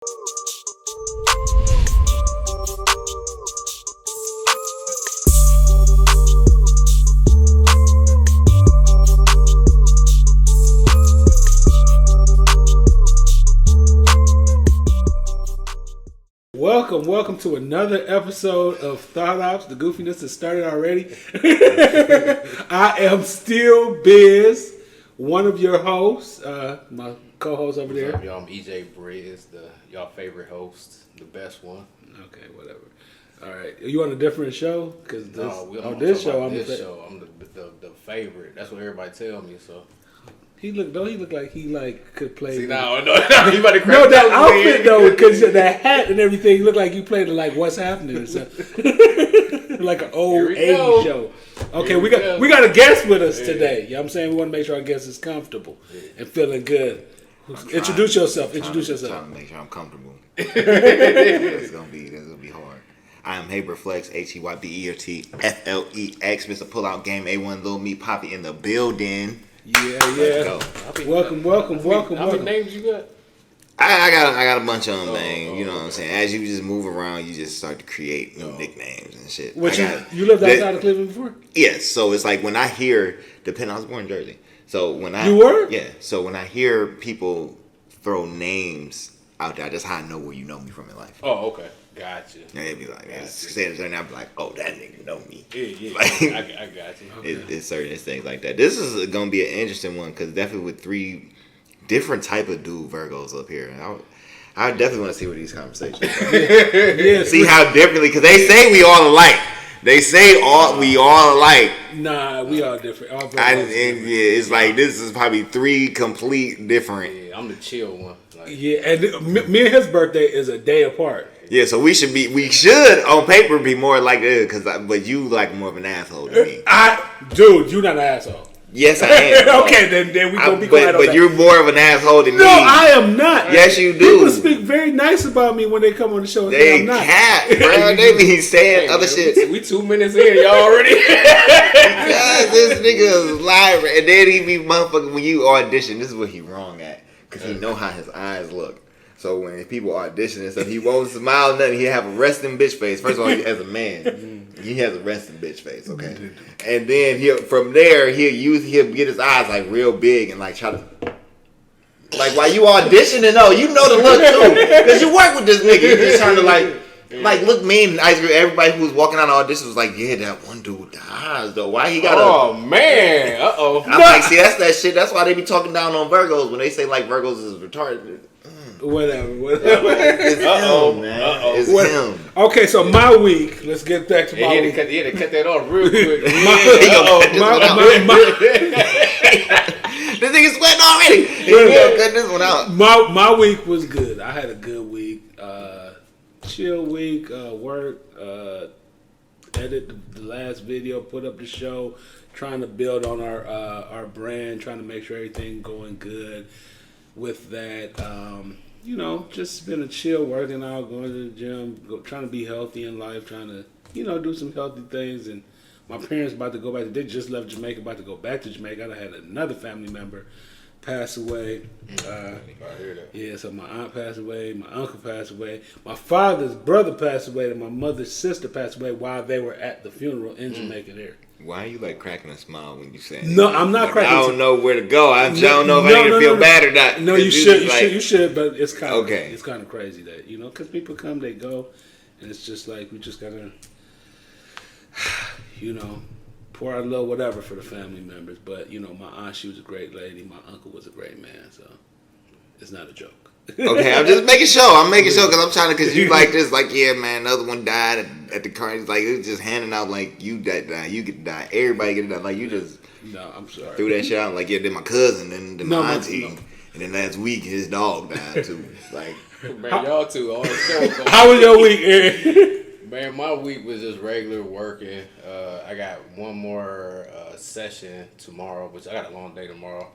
Welcome to another episode of Thought OPPS. The goofiness has started already. I am still Biz, one of your hosts, my co-host over there. What's up, y'all? I'm EJ Briz, y'all favorite host, the best one. Okay, whatever. All right, are you on a different show? Because I'm the favorite. That's what everybody tell me. So he look like he could play. See, no, you about to crack no, that outfit though, because that hat and everything looked like you played it like What's Happening or something. Like an old 80s show. Okay, we got a guest with us today. You know what I'm saying? We want to make sure our guest is comfortable and feeling good. Introduce yourself. I'm trying to make sure I'm comfortable. It's gonna be hard. I am Heybert Flex, HEYBERT FLEX, Mr. Pullout Game, A1 Lil Me Poppy in the building. Yeah. Let's go. Welcome. How many names you got? I got a bunch of them, man. You know what I'm saying? As you just move around, you just start to create new nicknames and shit. You lived outside of Cleveland before? Yes. So it's like when I hear, I was born in Jersey. So when You were? Yeah. So when I hear people throw names out there, that's how I know where you know me from in life. Oh, okay. Gotcha. And they'd be like, say it, and I'd be like, oh, that nigga know me. Yeah. Like, I got you. Okay. It's certain things like that. This is going to be an interesting one because definitely with three different type of dude Virgos up here. I definitely want to see what these conversations are. Yeah. See how differently, because they say we all alike. They say we all alike. Nah, we all different. All it's like this is probably three complete different. Yeah, I'm the chill one. And me and his birthday is a day apart. Yeah, so we should on paper be more like this, but you like more of an asshole than me. Dude, you not an asshole. Yes, I am. Okay, then we gonna be quiet on But that. you're more of an asshole than me. No, I am not. Yes, you do. People speak very nice about me when they come on the show. They cat, bro. They be saying other shit. We 2 minutes in, y'all already. God, this nigga is lying. And then he be motherfucking when you audition. This is what he wrong at, because he know how his eyes look. So when people audition and stuff, he won't smile nothing. He'll have a resting bitch face. First of all, as a man, he has a resting bitch face, okay? And then he'll get his eyes like real big and like try to, like while you auditioning, you know the look too, because you work with this nigga. You're just trying to like look mean. Everybody who was walking out of auditions was like, yeah, that one dude with the eyes though. Why he got? Oh man, I'm like, see, that's that shit. That's why they be talking down on Virgos when they say like Virgos is retarded. Whatever. It's him, man. It's him. Okay, so my week. Let's get back to my week. He had to cut that off real quick. This nigga's sweating already. He gonna cut this one out. My week was good. I had a good week. Chill week. Work. Edit the last video. Put up the show. Trying to build on our brand. Trying to make sure everything going good. With that, just been a chill, working out, going to the gym, trying to be healthy in life, trying to, do some healthy things. And my parents about to go back. They just left Jamaica, about to go back to Jamaica. I had another family member pass away. I hear that. Yeah, so my aunt passed away, my uncle passed away, my father's brother passed away, and my mother's sister passed away while they were at the funeral in Jamaica there. Why are you cracking a smile when you say? No, I'm not cracking. I don't know where to go. I don't know if I need to feel bad or not. No, you should. You should. But it's kind of okay. It's kind of crazy that because people come, they go, and it's just like we just gotta, pour out a little whatever for the family members. But my aunt, she was a great lady. My uncle was a great man. So it's not a joke. Okay, I'm just making sure. I'm making sure because I'm trying to. Because you like this, yeah, man. Another one died at the car. It's like it's just handing out like you die, you get to die. Everybody get to die. Like you just. No, I'm sorry. Threw that shit out. Like then my cousin, then my auntie, and then last week his dog died too. Like man, y'all two on the show. How was your week, Aaron? Man, my week was just regular working. I got one more session tomorrow, which I got a long day tomorrow.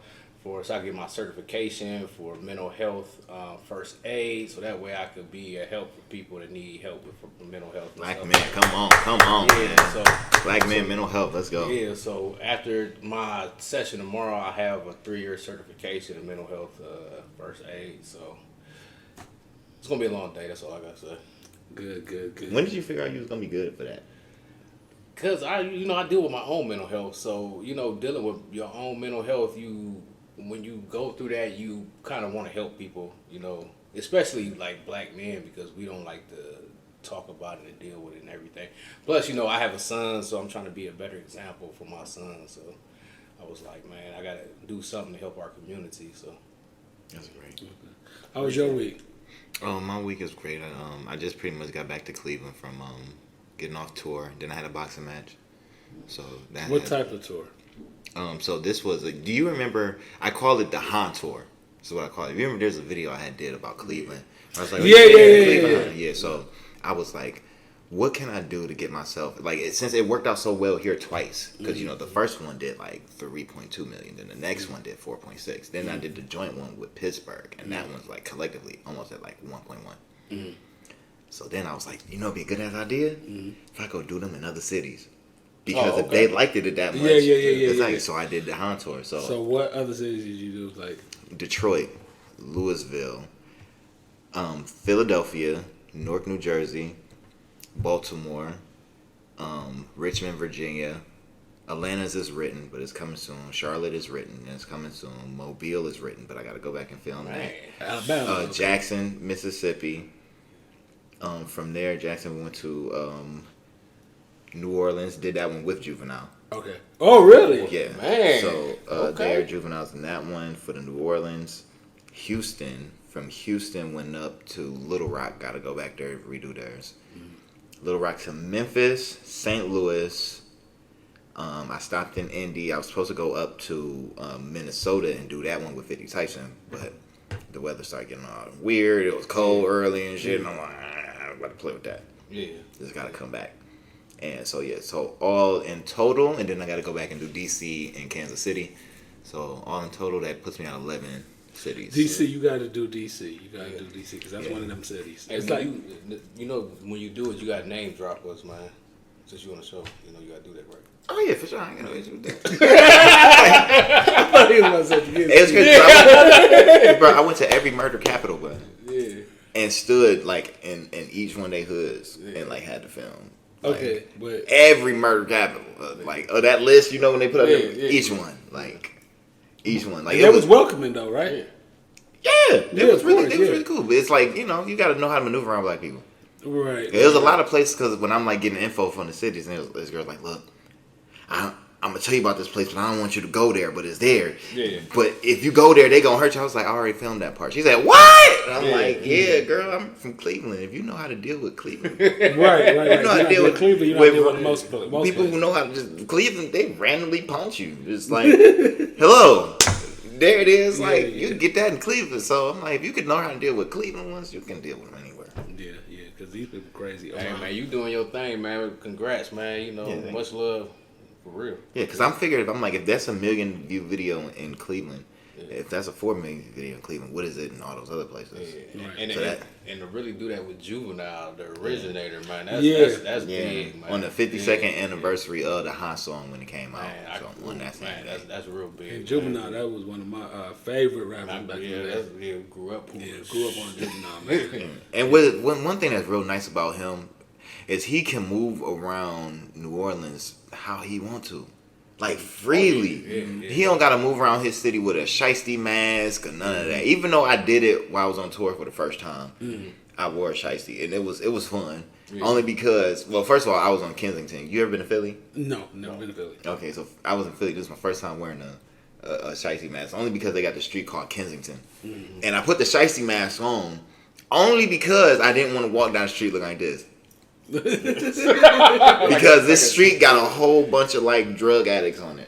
So I get my certification for mental health first aid, so that way I could be a help for people that need help with mental health. Black man, come on, yeah, man. So Black man, mental health, let's go. Yeah, so after my session tomorrow, I have a 3-year certification in mental health first aid. So It's gonna be a long day. That's all I gotta say. Good. When did you figure out you was gonna be good for that? Cause I deal with my own mental health. So dealing with your own mental health, when you go through that, you kind of want to help people. Especially like black men, because we don't like to talk about it and deal with it and everything. Plus, I have a son, so I'm trying to be a better example for my son. So I was like, man, I gotta do something to help our community. So That's great. Okay. How was your week? My week is great. I just pretty much got back to Cleveland from getting off tour. Then I had a boxing match. So that. What type of tour? So this was do you remember? I called it the Han tour. That's what I call it. You remember there's a video I did about Cleveland. I was like, yeah. So I was like, what can I do to get myself since it worked out so well here twice, because the first one did like 3.2 million, then the next one did 4.6, then I did the joint one with Pittsburgh, and that one's like collectively almost at like 1.1. So then I was like, it'd be a good ass idea if I go do them in other cities, because if they liked it that much, yeah. So I did the Han tour. So what other cities did you do? Like Detroit, Louisville, Philadelphia, Newark, New Jersey, Baltimore, Richmond, Virginia. Atlanta's is written, but it's coming soon. Charlotte is written, and it's coming soon. Mobile is written, but I got to go back and film that. Alabama. Jackson, Mississippi. From there, Jackson, we went to New Orleans. Did that one with Juvenile. Okay. Oh, really? Yeah. Man. So there, Juvenile's in that one for the New Orleans. Houston. From Houston, went up to Little Rock. Got to go back there, redo theirs. Little Rock to Memphis, St. Louis. I stopped in Indy. I was supposed to go up to Minnesota and do that one with 50 Tyson, but the weather started getting all weird. It was cold early and shit, and I'm like, I'm about to play with that. Yeah. Just got to come back. And so, so all in total, and then I got to go back and do DC and Kansas City. So all in total, that puts me at 11 cities. DC, you got to do DC. You got to do DC, because that's one of them cities. Hey, It's like, when you do it, you got to name drop us, man. Since you on the show, you got to do that right. Oh yeah, for sure. I ain't got no issue with that. I thought he was about to say you. It was good. Bro, I went to every murder capital, bro. Yeah. And stood in each one of their hoods and had to film. Okay, but every murder capital, that list, when they put up each one, each one, it was welcoming though, right? Yeah, it was really cool. But it's you got to know how to maneuver around black people. Right. There's a lot of places, because when I'm getting info from the cities, and this girl's like, look, I'm gonna tell you about this place, but I don't want you to go there, but it's there. Yeah. But if you go there, they gonna hurt you. I was like, I already filmed that part. She said, what? And I'm like, yeah, girl, I'm from Cleveland. If you know how to deal with Cleveland, right. You know how to deal with Cleveland. You know how to deal with most people places. who know how to just Cleveland. They randomly punch you. Just like, hello, there it is. You can get that in Cleveland. So I'm like, if you can know how to deal with Cleveland ones, you can deal with them anywhere. Yeah, because these people crazy. Hey, man, you doing your thing, man. Congrats, man. Much love. For real. Yeah, because I'm figuring, if that's a 1 million view video in Cleveland, if that's a 4 million video in Cleveland, what is it in all those other places? Yeah. Right. And to really do that with Juvenile, the originator, man, that's big, man. On the 52nd anniversary of the hot song when it came out. Man, that's real big. And Juvenile, that was one of my favorite rappers back in the day. Grew up on Juvenile, man. And one thing that's real nice about him is he can move around New Orleans how he want to, freely. He don't gotta move around his city with a shiesty mask or none of that. Even though I did it while I was on tour for the first time, I wore a shiesty, and it was fun. Only because, first of all, I was on Kensington. You ever been to Philly? No, never been to Philly. Okay, so I was in Philly. This was my first time wearing a shiesty mask. Only because they got the street called Kensington, and I put the shiesty mask on only because I didn't want to walk down the street looking like this. Because this street got a whole bunch of drug addicts on it.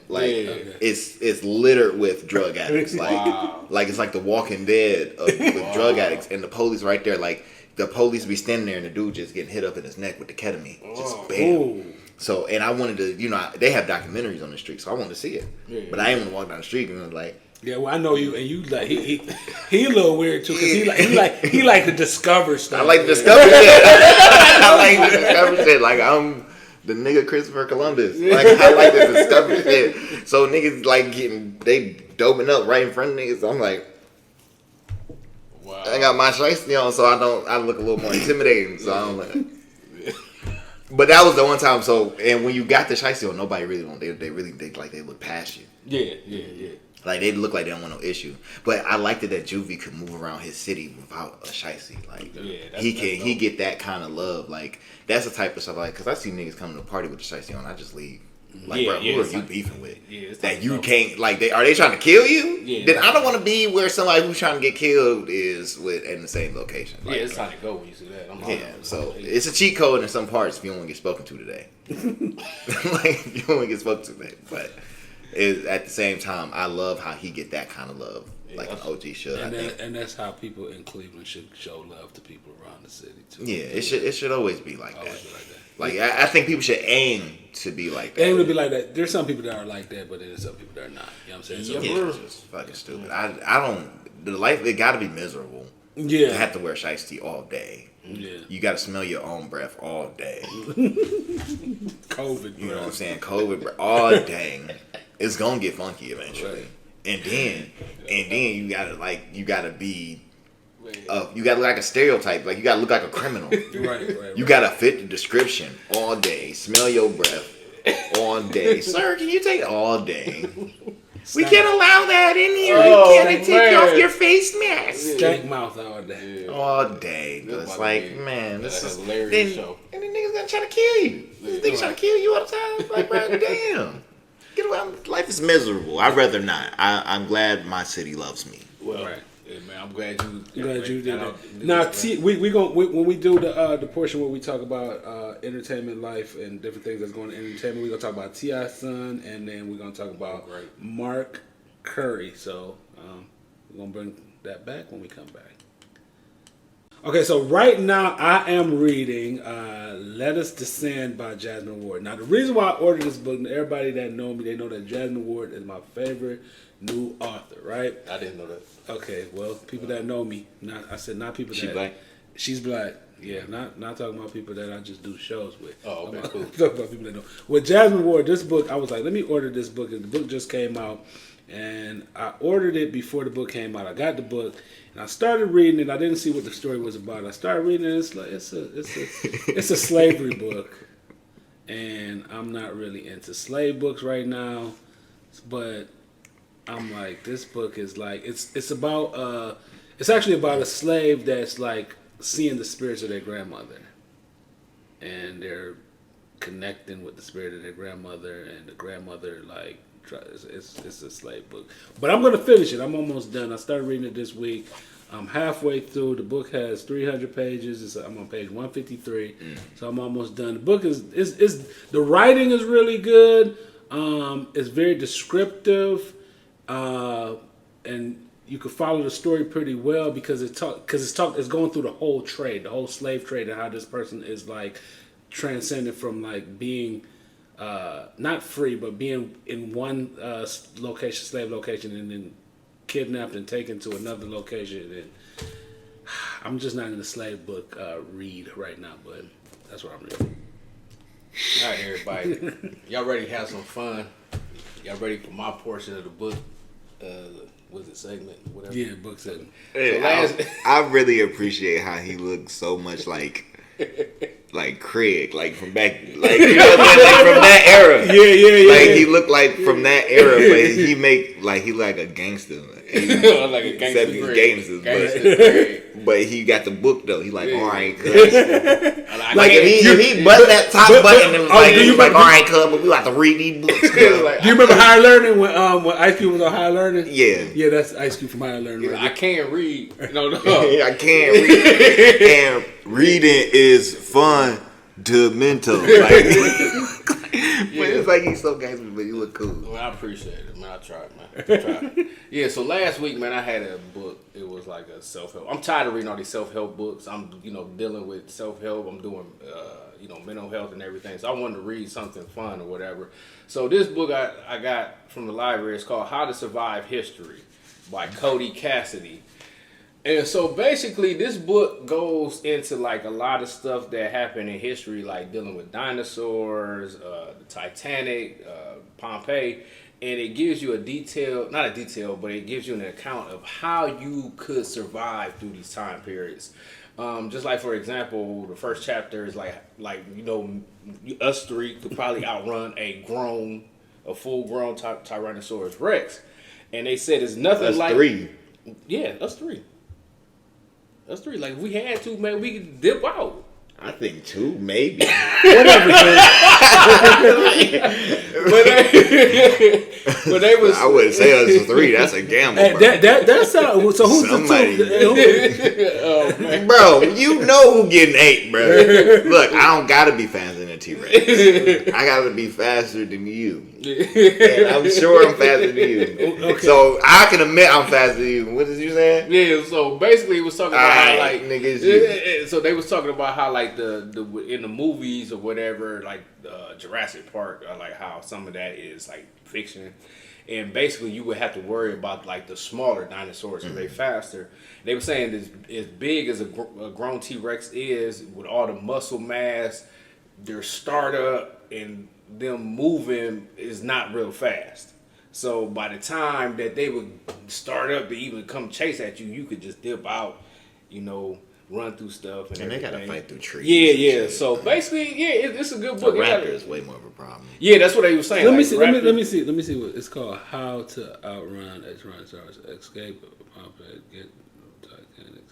It's littered with drug addicts. It's like The Walking Dead with drug addicts, and the police right there. The police be standing there, and the dude just getting hit up in his neck with the ketamine. Just bam. Ooh. So, and I wanted to, they have documentaries on the street, so I wanted to see it. But I didn't want to walk down the street and yeah, well, I know you, and you he a little weird too, because he like to discover stuff. I like to discover shit. I like to discover shit. I'm the nigga Christopher Columbus. I like to discover shit. So niggas they doping up right in front of niggas. So I'm like, wow. I got my shiesty on, so I look a little more intimidating. So I don't like. But that was the one time. So, and when you got the shiesty on, nobody really don't. They really think like they look past you. Yeah. Like they look like they don't want no issue. But I liked it that Juvie could move around his city without a shiesty. Like he get that kind of love. Like that's the type of stuff. Like because I see niggas coming to the party with the shiesty on, I just leave. Like, bro, who are you beefing with? That you can't, like, are they trying to kill you? Then I don't want to be where somebody who's trying to get killed is in the same location. Like, it's time to go when you see that. So it's a cheat code in some parts if you don't want to get spoken to today. Like, you don't want to get spoken to today. But at the same time, I love how he get that kind of love. Like an OG should. And that's how people in Cleveland should show love to people around the city, too. Yeah, it should always be like that. Always be like that. Like I think people should aim to be like that. Aim to be like that. There's some people that are like that, but there's some people that are not. You know what I'm saying? So, it's just fucking stupid. I don't. The life it got to be miserable. Yeah. You have to wear shiesty all day. Yeah. You got to smell your own breath all day. COVID. You know what I'm saying? COVID breath all day. It's gonna get funky eventually. Right. And then you gotta be. You gotta look like a stereotype. Like you gotta look like a criminal. Right. You gotta fit the description all day. Smell your breath all day. Sir, can you take it all day? We can't allow that in here. You can't take off your face mask. Stank mouth all day. Yeah. All day. It's like, man, this is hilarious show. And the niggas gonna try to kill you. These niggas trying to kill you all the time. Like, bro, damn. Get away. Life is miserable. I'd rather not. I'm glad my city loves me. Well, right. Yeah, man, I'm glad you did that. Now, when we do the portion where we talk about entertainment life and different things that's going on in entertainment, we're gonna talk about T.I. son, and then we're gonna talk about Mark Curry. So we're gonna bring that back when we come back. Okay, so right now I am reading Let Us Descend by Jasmine Ward. Now, the reason why I ordered this book, everybody that know me, they know that Jasmine Ward is my favorite new author, right? I didn't know that. Okay, well, people that know me, not people She that... black? She's black, yeah. Not talking about people that I just do shows with. Oh, okay, cool. Talking about people that know. With Jasmine Ward, this book, I was like, let me order this book. And the book just came out, and I ordered it before the book came out. I got the book, and I started reading it. I didn't see what the story was about. I started reading it. It's a slavery book, and I'm not really into slave books right now, but I'm like, this book is like, it's about it's actually about a slave that's like seeing the spirits of their grandmother, and they're connecting with the spirit of their grandmother, and the grandmother like it's a slave book. But I'm gonna finish it. I'm almost done. I started reading it this week. I'm halfway through. The book has 300 pages. I'm on page 153, so I'm almost done. The book is the writing is really good. It's very descriptive. And you could follow the story pretty well because it's going through the whole trade, the whole slave trade, and how this person is like transcended from like being not free, but being in one location, slave location, and then kidnapped and taken to another location. And I'm just not in the slave book read right now, but that's what I'm reading. All right, everybody, y'all ready to have some fun? Y'all ready for my portion of the book? Was it segment? Whatever. Yeah, book segment. So I really appreciate how he looks so much like Craig, like from back, like, you know, like from that era. Yeah. Like he looked like from that era, but he like a gangster. Like a gangster. But he got the book though. He like, all right, cuz. Like if he button that top button and was like, all right, cuz, but we got to read these books. Do you remember Higher Learning when Ice Cube was on Higher Learning? Yeah, that's Ice Cube from Higher Learning. Right? I can't read. No. I can't read. And reading is fundamental. But it's like he's so gangster, but you look cool. Well, I appreciate it, man. I tried, man. Yeah, so last week, man, I had a book. It was like a self-help. I'm tired of reading all these self-help books. I'm, dealing with self-help. I'm doing, mental health and everything. So I wanted to read something fun or whatever. So this book I got from the library is called How to Survive History by Cody Cassidy. And so basically this book goes into like a lot of stuff that happened in history, like dealing with dinosaurs, the Titanic, Pompeii. and it gives you not a detail, but it gives you an account of how you could survive through these time periods. Just like, for example, the first chapter is like us three could probably outrun a full-grown Tyrannosaurus Rex, and they said it's nothing Us like three. Yeah, us three. Us three. Like, if we had to, man, we could dip out. I think 2, maybe. Whatever. But they was. I wouldn't say us 3. That's a gamble, bro. That's so who's Somebody. the Oh, man. Bro, you know who getting 8, bro. Look, I don't gotta be faster than a T-Rex. I gotta be faster than you. And I'm sure I'm faster than you. Okay. So I can admit I'm faster than you. What did you say? Yeah, so basically it was talking about how, like, niggas, so they was talking about how, like, the in the movies or whatever, like Jurassic Park, like how some of that is like fiction, and basically you would have to worry about like the smaller dinosaurs because they faster. They were saying as big as a grown T-Rex is, with all the muscle mass, their startup and them moving is not real fast. So by the time that they would start up to even come chase at you, you could just dip out, run through stuff and they everything. gotta fight through trees. Yeah. So basically, it's a good book. The raptor is way more of a problem. Yeah, that's what they were saying. Let like, me see. raptor- Let me see what it's called. How to outrun a Tyrannosaurus, escape, get Titanic.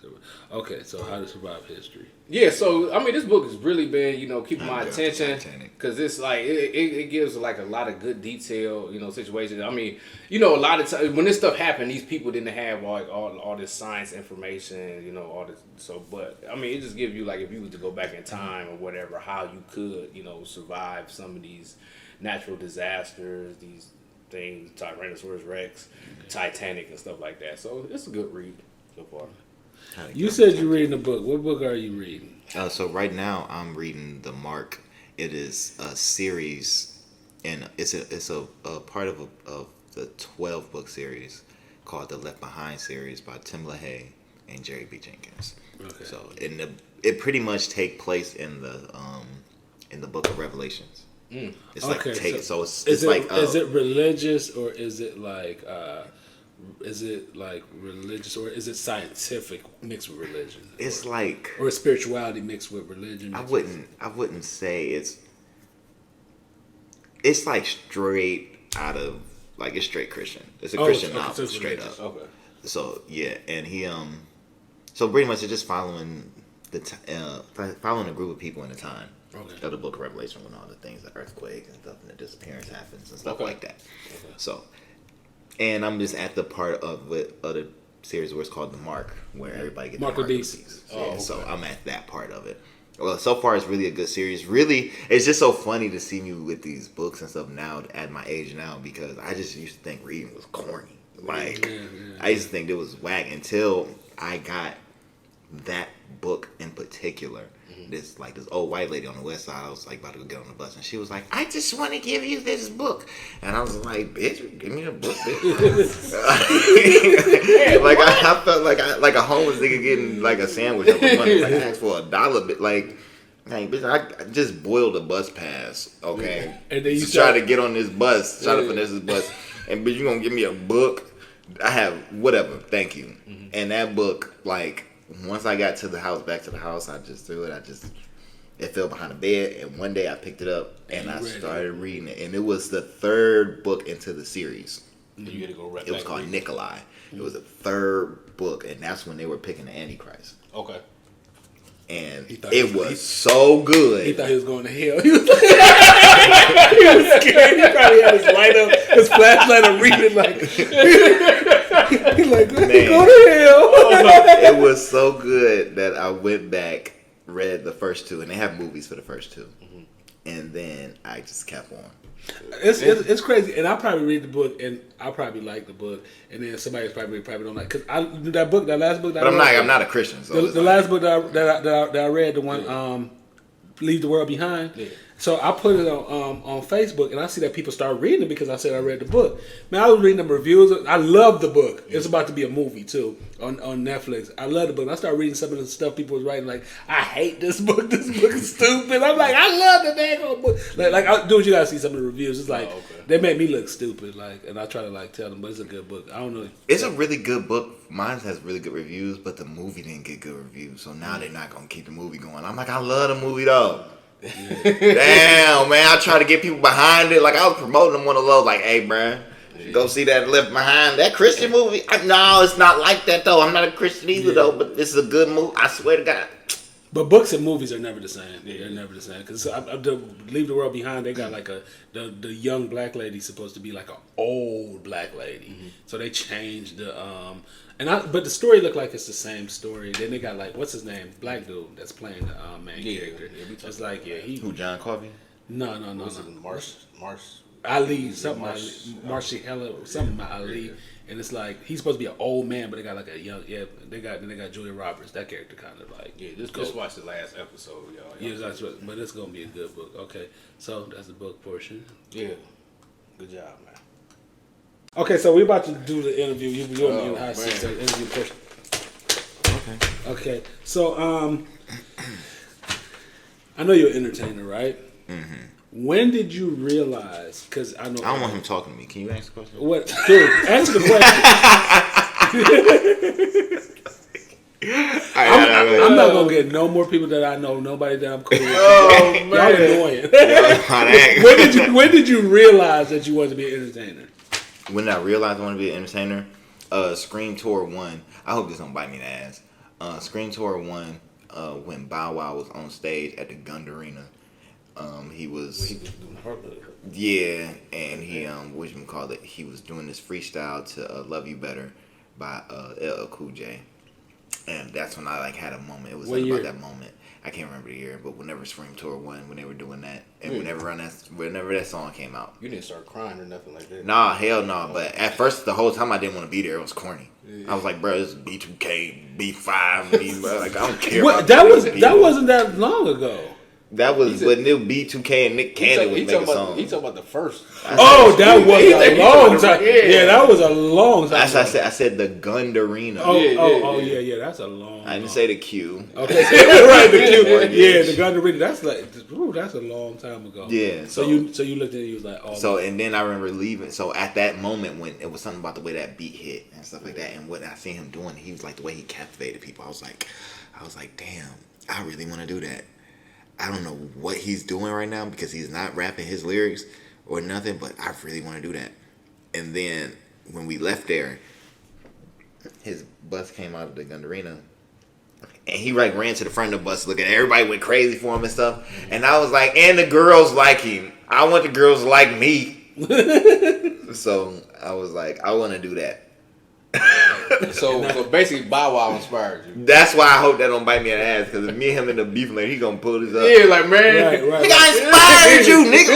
Okay, so how to survive history. Yeah, so I mean, this book has really been, keeping my I'm attention Titanic. because it's like it gives like a lot of good detail, situations. I mean, a lot of times when this stuff happened, these people didn't have all this science information, all this. So, but I mean, it just gives you like if you were to go back in time or whatever, how you could, survive some of these natural disasters, these things, Tyrannosaurus Rex, Titanic, and stuff like that. So it's a good read so far. You said you're reading a book. What book are you reading? So right now I'm reading The Mark. It is a series, and it's a part of the 12-book series called the Left Behind series by Tim LaHaye and Jerry B. Jenkins. Okay. So it pretty much take place in the book of Revelations. It's like it's like is it religious or is it like religious or is it scientific mixed with religion? It's like or spirituality mixed with religion. I wouldn't say it's like straight out of like it's straight Christian. It's a Christian novel straight up. Okay. So yeah, and he so pretty much it's just following following a group of people in the time of the Book of Revelation when all the things, the earthquake and stuff and the disappearance happens and stuff like that. Okay. So. And I'm just at the part of the series where it's called The Mark, where everybody gets Mark the of the Beast. So I'm at that part of it. Well, so far it's really a good series. Really, it's just so funny to see me with these books and stuff now at my age now because I just used to think reading was corny. Like, I used to think it was whack until I got that book in particular. This old white lady on the west side. I was like about to go get on the bus, and she was like, "I just want to give you this book," and I was like, "Bitch, give me a book, bitch." Like I felt like a homeless nigga getting like a sandwich over money. Like I asked for $1, but like, hey, bitch, I just boiled a bus pass, okay? And then you try to get on this bus, try to finesse this bus, and bitch, you gonna give me a book? I have whatever, thank you. And that book, like. Once I got back to the house, I just threw it. It fell behind the bed, and one day I picked it up and I started reading it. And it was the 3rd book into the series. You gotta go right it was back called Nikolai. It was the 3rd book, and that's when they were picking the Antichrist. Okay. And it was so good. He thought he was going to hell. He was scared. He probably had his flashlight and reading like. He's like, go to hell. It was so good that I went back, read the first 2, and they have movies for the first 2. And then I just kept on. It's crazy, and I probably read the book, and I probably like the book, and then somebody probably don't like because that last book. But I'm not a Christian. So the last book that I read, the one Leave the World Behind. Yeah. So I put it on Facebook, and I see that people start reading it because I said I read the book. Man, I was reading the reviews. I love the book. It's about to be a movie too on Netflix. I love the book. And I started reading some of the stuff people was writing. Like, I hate this book. This book is stupid. I'm like, I love the dang book. Dude, you gotta see some of the reviews. It's like they make me look stupid. Like, and I try to like tell them, but it's a good book. I don't know. It's a really good book. Mine has really good reviews, but the movie didn't get good reviews. So now they're not gonna keep the movie going. I'm like, I love the movie though. Yeah. Damn, man, I try to get people behind it. Like, I was promoting them one of those, like, hey, bruh, go see that Left Behind, that Christian movie. No, it's not like that though. I'm not a Christian either though, but this is a good movie. I swear to God. But books and movies are never the same. They're never the same. Because Leave the World Behind, they got like the young black lady supposed to be like an old black lady. Mm-hmm. So they changed the but the story looked like it's the same story. Then they got like, what's his name? Black dude that's playing the main character. Yeah, it's like, who, John Coffey? No. Marsh Ali, something Marshall, something Ali. And it's like he's supposed to be an old man, but they got like a young. Yeah, they got Julia Roberts. That character kind of like Just watch the last episode, y'all. Yeah, that's what. But it's gonna be a good book. Okay, so that's the book portion. Yeah, good job, man. Okay, so we're about to do the interview. You and me in the hot seat, so interview portion. Okay. So I know you're an entertainer, right? Mm-hmm. When did you realize? Because I know I don't want him talking to me. Can you ask the question? What, dude? Answer the question. I'm not gonna get no more people that I know. Nobody that I'm cool with. Oh man, y'all annoying. When did you realize that you wanted to be an entertainer? When I realized I wanted to be an entertainer, Scream Tour 1. I hope this don't bite me in the ass. Scream Tour 1, when Bow Wow was on stage at the Gund Arena. He was yeah, and he whatchamacallit, he was doing this freestyle to Love You Better by LL Cool J. And that's when I like had a moment. It was like about that moment. I can't remember the year, but whenever Scream Tour 1, when they were doing that, and whenever that song came out, you didn't start crying or nothing like that. Nah, hell no. But at first, the whole time I didn't want to be there. It was corny. Yeah. I was like, bro, this is B2K, B5, like I don't care. That wasn't that long ago. That was when New B2K and Nick Cannon was making songs. He talking about the first. That was a long time. Yeah, that was a long time. That's I said the Gund Arena. Yeah, that's a long. I didn't say the Q. Okay, right, the Q. Yeah, the Gund Arena. That's like, that's a long time ago. Yeah. So you looked at it, you was like, oh. So and then I remember leaving. So at that moment when it was something about the way that beat hit and stuff like that, and what I seen him doing, he was like the way he captivated people. I was like, damn, I really want to do that. I don't know what he's doing right now because he's not rapping his lyrics or nothing, but I really want to do that. And then when we left there, his bus came out of the Gund Arena, and he like ran to the front of the bus looking. Everybody went crazy for him and stuff. And I was like, and the girls like him. I want the girls to like me. So I was like, I want to do that. So basically, Bow Wow inspired you. That's why I hope that don't bite me in the ass, because if me and him in the beef, like he gonna pull this up. Yeah, like man, nigga, I inspired you, nigga.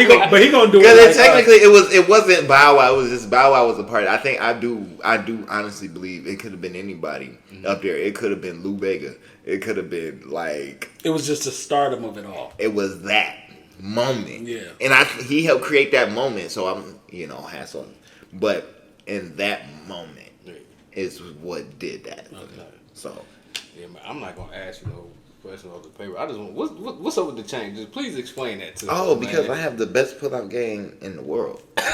Like, but he gonna do it. Because technically, it wasn't Bow Wow. It was just Bow Wow was a part. I think I do honestly believe it could have been anybody up there. It could have been Lou Bega. It could have been like. It was just the stardom of it all. It was that moment. Yeah, and he helped create that moment. So I'm hats on, but. In that moment is what did that. Okay. So yeah, man, I'm not gonna ask you no question off the paper. I just want what's up with the change? Just please explain that to us. Because I have the best pull-out game in the world. You know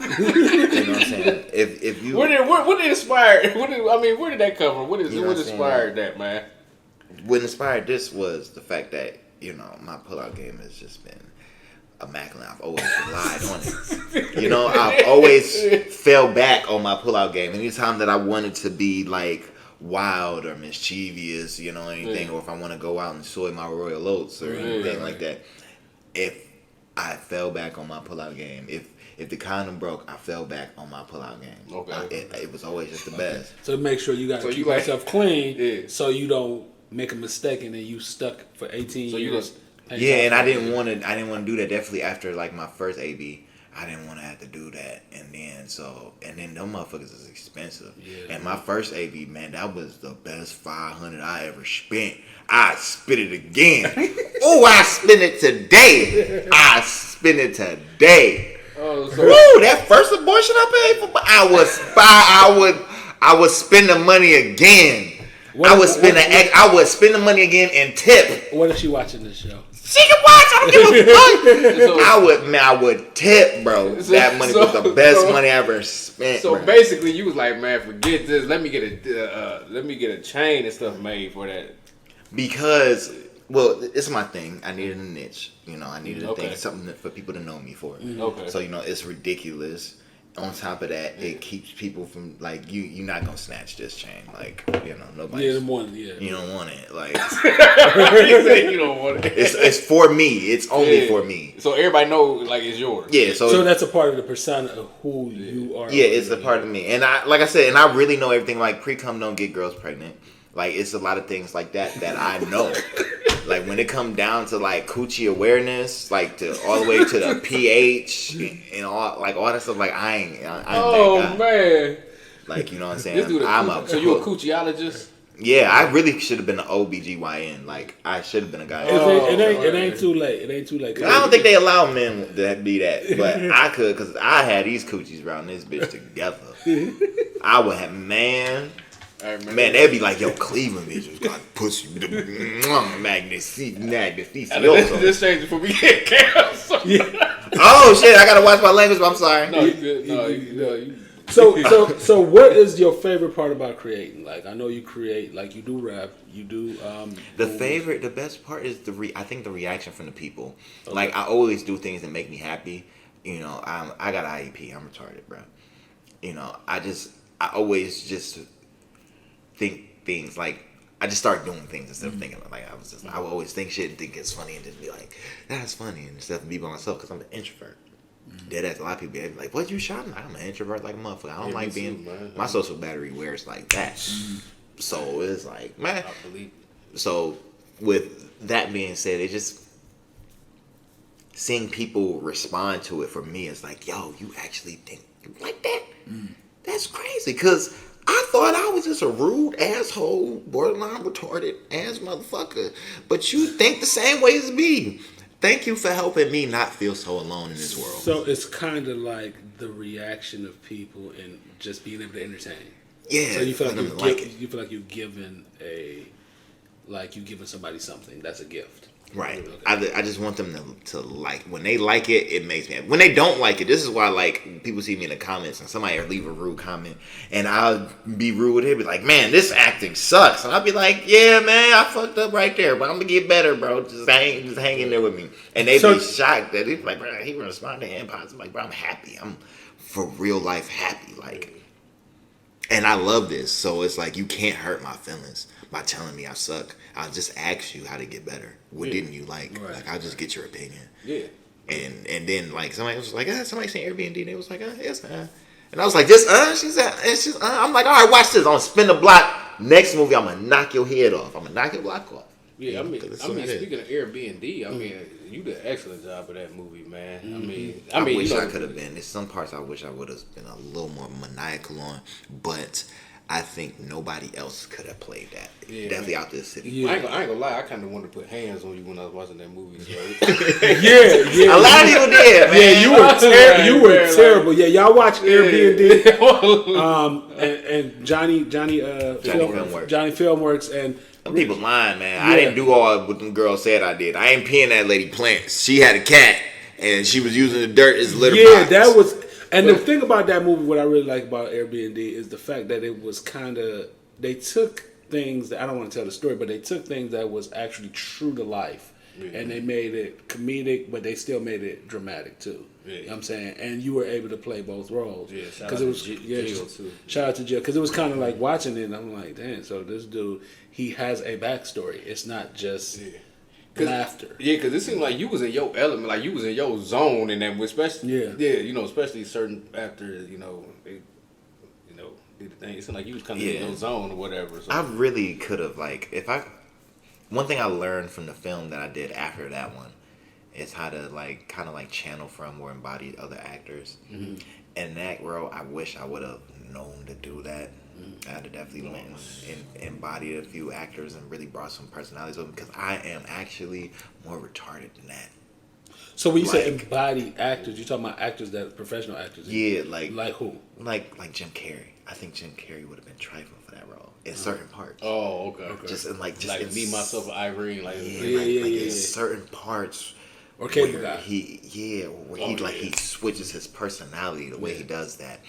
what I'm saying? If you what inspired? Where did that come from? What inspired that, man? What inspired this was the fact that my pull-out game has just been immaculate. I've always relied on it. I've always fell back on my pullout game. Anytime that I wanted to be like wild or mischievous, anything, or if I want to go out and soy my royal oats or anything like that, if I fell back on my pullout game, if the condom broke, I fell back on my pullout game. Okay, it was always just the best. So make sure you got to keep yourself clean, so you don't make a mistake and then you stuck for 18 years. Yeah, and I didn't want to do that. Definitely after like my first AB, I didn't want to have to do that. And then them motherfuckers is expensive. Yeah. And my first AV, man, that was the best $500 I ever spent. I spent it again. Oh, I spent it today. Oh, so Woo, that first abortion I paid for, I would spend the money again. I would spend the money again and tip. What if she watching this show? She can watch. I don't give a fuck. I would tip, bro. That money was the best money I ever spent. So bro. basically, you was like, man, forget this. Let me get a chain and stuff made for that. Because, well, it's my thing. I needed a niche. You know, I needed a Okay. thing, something for people to know me for. Okay. So, you know, it's ridiculous. On top of that, it keeps people from, like, you're not going to snatch this chain. Like, you know, nobody. Yeah, the morning. Yeah. You don't want it. Like, You said you don't want it. it's for me. It's only for me. So everybody know, like, it's yours. Yeah, So that's a part of the persona of who you are. yeah, it's a part of me. And like I said, I really know everything. Like, pre-cum don't get girls pregnant. Like, it's a lot of things like that I know. Like, when it come down to, like, coochie awareness, like, all the way to the pH and all that stuff, like, I ain't that guy. Man. Like, you know what I'm saying? This dude I'm so you a coochiologist? Yeah, I really should have been an OBGYN. Like, I should have been a guy. It ain't too late. It ain't too late. I don't think they allow men to be that, but I could, because I had these coochies around this bitch together. I would have, man, they'd be like, yo, Cleveland bitch was got pussy. Magnificio. This changed for me getting cancer. Oh, shit, I gotta watch my language, but I'm sorry. No, you good. No, you So what is your favorite part about creating? Like, I know you create, like, you do rap, you do The best part is I think the reaction from the people. Okay. Like, I always do things that make me happy. You know, I got IEP. I'm retarded, bro. You know, I always just think things like, I just start doing things instead of thinking like I would always think shit and think it's funny and just be like, that's funny, and instead of be by myself because I'm an introvert. Dead ass, a lot of people be like, what you shot? I'm an introvert like a motherfucker. I don't like being, my social battery wears like that. So it's like, man. I believe. So with that being said, it just, seeing people respond to it for me is like, yo, you actually think like that? That's crazy, because I thought I was just a rude asshole, borderline retarded ass motherfucker. But you think the same way as me. Thank you for helping me not feel so alone in this world. So it's kind of like the reaction of people and just being able to entertain. Yeah. So you feel like you're giving somebody something. That's a gift. Right. Okay. I just want them to like. When they like it, it makes me happy. When they don't like it, this is why, like, people see me in the comments and somebody leave a rude comment and I'll be rude with it, be like, man, this acting sucks. And I'll be like, yeah, man, I fucked up right there, but I'm gonna get better, bro. Just hang in there with me. And they be shocked that it's like, bro, he responded and positive. Like, bro, I'm happy. I'm for real life happy. Like, and I love this. So it's like, you can't hurt my feelings by telling me I suck. I'll just ask you how to get better. What didn't you like? Right. Like, I'll just get your opinion. Yeah. And then, like, somebody was like, somebody seen Airbnb, and they was like, yes, and I was like, she's I'm like, all right, watch this. I'm gonna spin the block. Next movie, I'm gonna knock your head off. I'm gonna knock your block off. Yeah, I mean, speaking of Airbnb, I mean, you did an excellent job of that movie, man. I wish I could have been. There's some parts I wish I would have been a little more maniacal on, but I think nobody else could have played that. Yeah, definitely out this city. Yeah. I ain't gonna lie. I kind of wanted to put hands on you when I was watching that movie. So. yeah. A lot of people did, man. Yeah, you were terrible. Like, yeah, y'all watch Airbnb. and Johnny Filmworks and. Some people lying, man. Yeah. I didn't do all what them girls said I did. I ain't peeing that lady plants. She had a cat, and she was using the dirt as litter box. Yeah, that was. And the thing about that movie, what I really like about Airbnb is the fact that it was kind of, they took things that, I don't want to tell the story, but they took things that was actually true to life, and they made it comedic, but they still made it dramatic too. Yeah. You know what I'm saying? And you were able to play both roles. Yeah, shout out to Jill. Because it was kind of like watching it, and I'm like, damn, so this dude, he has a backstory. It's not just... laughter. Yeah, because it seemed like you was in your element, like you was in your zone, and then especially, especially certain after, they, did the thing. It seemed like you was kind of in your zone or whatever. So. I really could have, like, one thing I learned from the film that I did after that one is how to like kind of like channel from or embody other actors. And that role, I wish I would have known to do that. I'd have definitely went and embodied a few actors and really brought some personalities with them, because I am actually more retarded than that. So when you say embodied actors, you're talking about actors that professional actors? Yeah, like who? Like Jim Carrey. I think Jim Carrey would have been trifling for that role in certain parts. Oh, okay. Just in like Me, Myself, and Irene. Like, in certain parts. Or Cable Guy. Where he switches his personality the way he does that.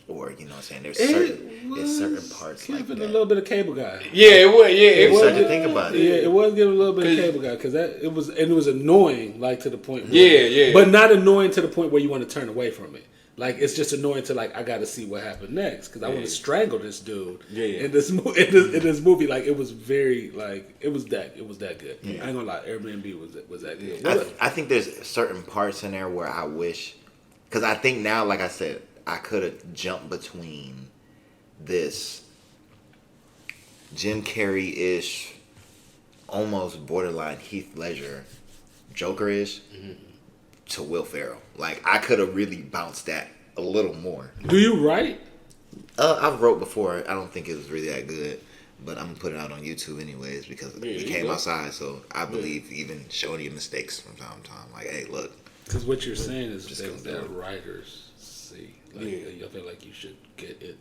Or, you know what I'm saying? There's certain parts like that. A little bit of Cable Guy. Yeah, it was. Yeah, it was. To think about it. Yeah, it was giving a little bit of Cable Guy, because it was annoying, like to the point. Where, but not annoying to the point where you want to turn away from it. Like, it's just annoying to like, I got to see what happened next, because I want to strangle this dude. In this movie, like it was very like it was that good. I ain't gonna lie, Airbnb was that good. I think there's certain parts in there where I wish, because I think now, like I said, I could have jumped between this Jim Carrey-ish, almost borderline Heath Ledger, Joker-ish, to Will Ferrell. Like, I could have really bounced that a little more. Do you write? I've wrote before. I don't think it was really that good, but I'm gonna put it out on YouTube anyways, because we came outside. So I believe even showing you mistakes from time to time. Like, hey, look. Because what you're saying is that writers see. Like, I feel like you should get it.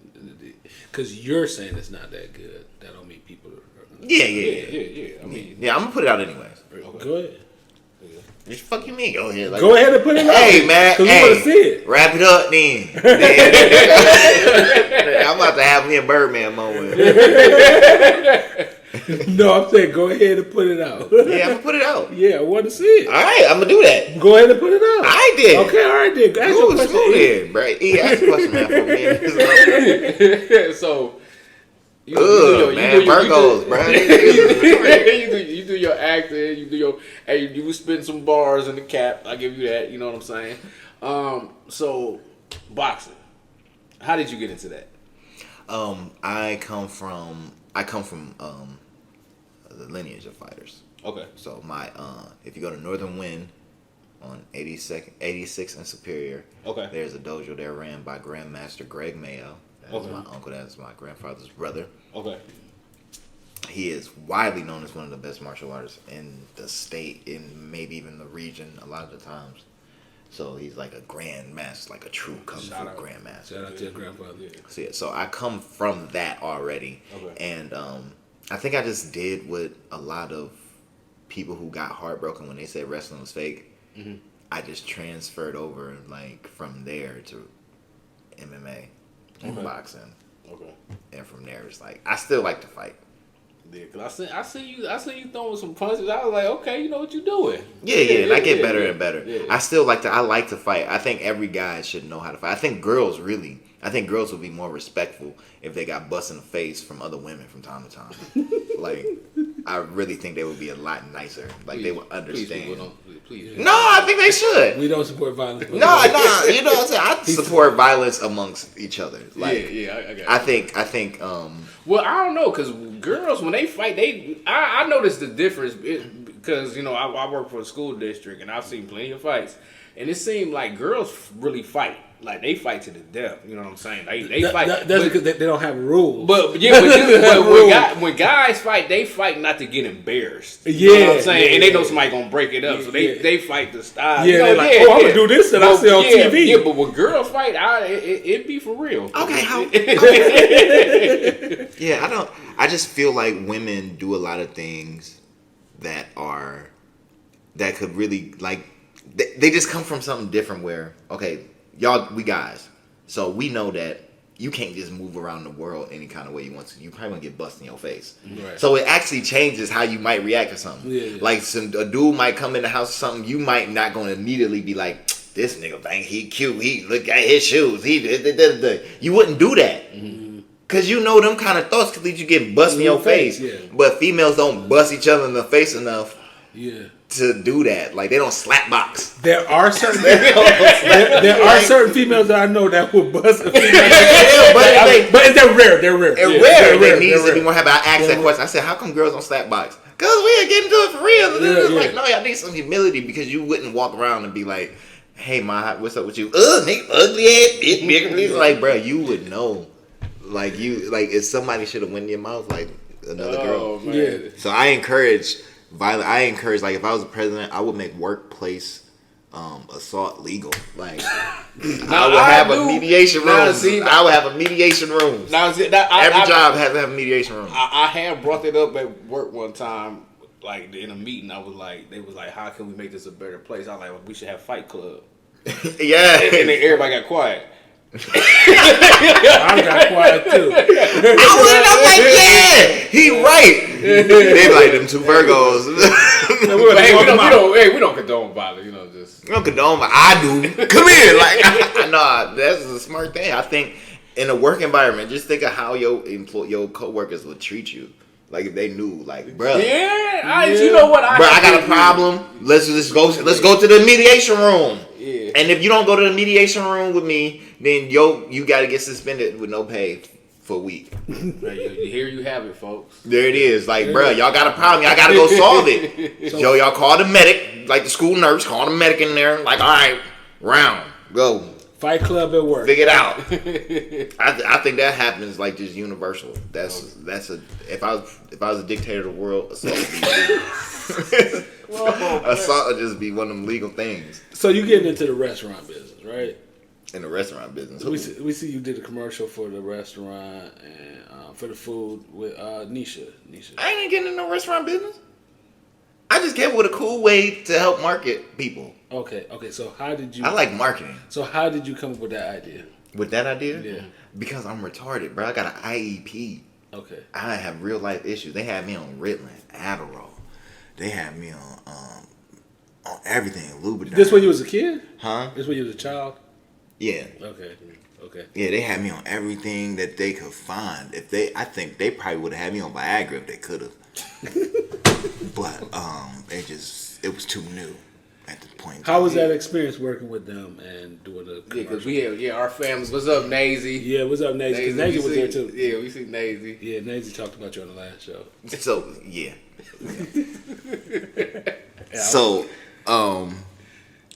Because you're saying it's not that good. That don't mean people are. Yeah. I mean, I'm gonna put it out anyways. Okay. Go ahead. What the fuck you mean? Go ahead. Like, go ahead and put it out. Hey, man. Because we want to see it. Wrap it up then. I'm about to have me a Birdman moment. No, I'm saying go ahead and put it out. Yeah, I'm going to put it out. Yeah, I want to see it. All right, I'm going to do that. Go ahead and put it out. I did. Okay, all right, then. Ask your question. Smooth, bro. Yeah, ask a question, man, for me. So... Virgos, bro. You do your acting, you spin some bars in the cap. I give you that, you know what I'm saying? So boxing. How did you get into that? I come from the lineage of fighters. Okay. So my if you go to Northern Wind on 86 and Superior, okay, there's a dojo there ran by Grandmaster Greg Mayo. That's my uncle. That's my grandfather's brother. Okay. He is widely known as one of the best martial artists in the state, in maybe even the region a lot of the times. So he's like a grandmaster, like a true kung fu grandmaster. Shout out to your grandfather. So I come from that already. Okay. And I think I just did what a lot of people who got heartbroken when they said wrestling was fake. Mm-hmm. I just transferred over like from there to MMA. And boxing. Okay. And from there, it's like I still like to fight. Yeah, cause I see you throwing some punches. I was like, okay, you know what you're doing. Yeah, and I get better and better. Yeah. I like to fight. I think every guy should know how to fight. I think girls would be more respectful if they got bust in the face from other women from time to time. Like, I really think they would be a lot nicer. Like, they would understand. Please. No, I think they should. We don't support violence. No, you know what I'm saying? I support violence amongst each other. Like, I got you. I think. Well, I don't know, because girls, when they fight, I noticed the difference, because, you know, I work for a school district, and I've seen plenty of fights, and it seemed like girls really fight. Like, they fight to the death. You know what I'm saying? They fight. That's because they don't have rules. But when guys fight, they fight not to get embarrassed. You know what I'm saying? And they know somebody going to break it up. So they fight the style. Yeah, they're like, I'm going to do this that I see on TV. Yeah, but when girls fight, it be for real. Okay, yeah, I just feel like women do a lot of things that could really, like, they just come from something different where, okay, y'all, we guys, so we know that you can't just move around the world any kind of way you want to. You probably gonna get busted in your face. Right. So it actually changes how you might react to something. Yeah. Like a dude might come in the house or something, you might not gonna immediately be like, this nigga bang, he cute, he look at his shoes, you wouldn't do that. Mm-hmm. Cause you know them kind of thoughts could lead you get busted in your face. Yeah. But females don't bust each other in the face enough. Yeah. To do that, like they don't slap box. There are certain there are certain females that I know that will bust a female. but they're rare. They're rare. They're rare. They need to be more. I asked that question. I said, "How come girls don't slap box?" Cause we ain't getting to it for real. Yeah. Like, no, y'all need some humility because you wouldn't walk around and be like, hey, what's up with you? Nigga, ugly ass bitch, bigger. Like, bro, you would know. Like, if somebody should have went in your mouth, like another girl. Man. Yeah. So I encourage violence. I encourage, like, if I was the president, I would make workplace assault legal. Like, I would have a mediation room. I would have a mediation room. Every job has to have a mediation room. I had brought that up at work one time, like in a meeting. I was like, they was like, how can we make this a better place? I was like, well, we should have Fight Club. Yeah. And then everybody got quiet. I got quiet too. I'm like, yeah, he right. They like them two Virgos. We don't condone violence, you know. Just We don't condone, but I do. Come here, like, nah, that's a smart thing. I think in a work environment, just think of how your coworkers would treat you. Like if they knew, like, bro, you know what? I got a problem. Let's go to the mediation room. Yeah. And if you don't go to the mediation room with me, then you got to get suspended with no pay for a week. Here you have it, folks. There it is. Like, bro, y'all got a problem. Y'all got to go solve it. So y'all call the medic, like the school nurse, call the medic in there. Like, all right, round, go. Fight Club at work. Figure it out. I think that happens like just universal. That's if I was a dictator of the world, assault would be assault would just be one of them legal things. So you getting into the restaurant business, right? In the restaurant business. We see you did a commercial for the restaurant and for the food with Nisha. I ain't getting in no restaurant business. I just came with a cool way to help market people. Okay. So how did you? I like marketing. So how did you come up with that idea? With that idea? Yeah. Because I'm retarded, bro. I got an IEP. Okay. I have real life issues. They had me on Ritalin, Adderall. They had me on everything, Lubriderm. This when you was a kid? Huh? This when you was a child? Yeah. Okay. Yeah, they had me on everything that they could find. I think they probably would have had me on Viagra if they could have. But it was too new at the point. How was that experience working with them and doing the commercial? Yeah, because our families. What's up, Nazy? Yeah, what's up, Nazy? Because Nazy was there too. Yeah, we see Nazy. Yeah, Nazy talked about you on the last show. So yeah. So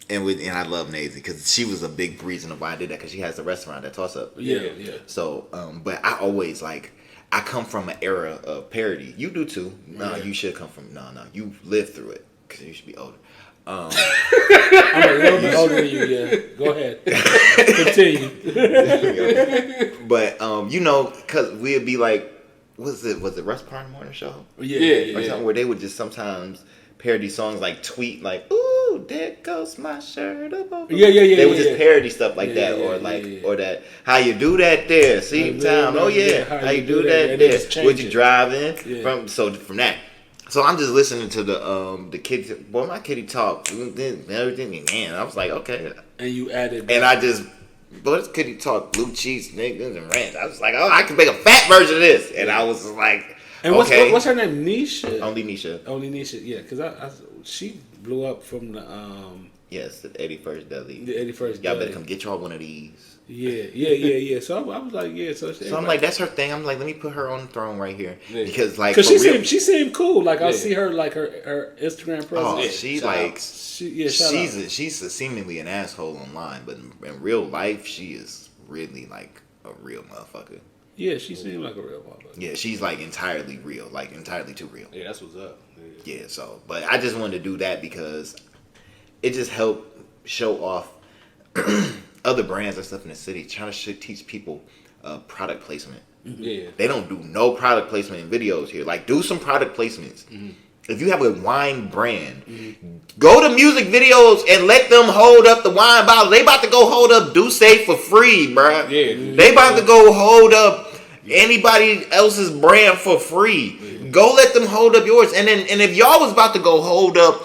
and I love Nazy because she was a big reason why I did that because she has a restaurant at Toss Up. Yeah. So but I always I come from an era of parody. You do too. No, you should come from. No, you lived through it because you should be older. I'm a little bit older than you. Yeah, go ahead. Continue. But because we'd be like, was it Russ Parr Morning Show? Yeah. Or something where they would just sometimes parody songs like tweet like, "Ooh, there goes my shirt." Yeah. They would just parody stuff like that, or that how you do that there, see town. Oh yeah, how you do that there? Would you drive in from that? So I'm just listening to the kids. Boy, my kitty talk everything. Man, I was like, okay. And you added. And I just. But this kitty talk blue cheese, niggas, and ranch. I was like, oh, I can make a fat version of this. And I was like, and okay. What's her name? Nisha? Only Nisha. Yeah, because she blew up from the... Yes, the 81st Deli. The 81st Y'all Deli. better come get y'all one of these. Yeah. So I was like, yeah. So I'm like, that's her thing. I'm like, let me put her on the throne right here. Yeah. Because she seemed cool. Like, I see her, like, her Instagram presence. Oh, she's seemingly an asshole online, but in real life, she is really, like, a real motherfucker. Yeah, she seemed like a real motherfucker. Yeah, she's, like, entirely real. Like, entirely too real. Yeah, that's what's up. Yeah, so, but I just wanted to do that because it just helped show off other brands and stuff in the city, trying to teach people product placement. Yeah. They don't do no product placement in videos here. Like, do some product placements. Mm-hmm. If you have a wine brand, go to music videos and let them hold up the wine bottle. They about to go hold up Douce for free, bro. Yeah. They about to go hold up anybody else's brand for free. Yeah. Go let them hold up yours. And if y'all was about to go hold up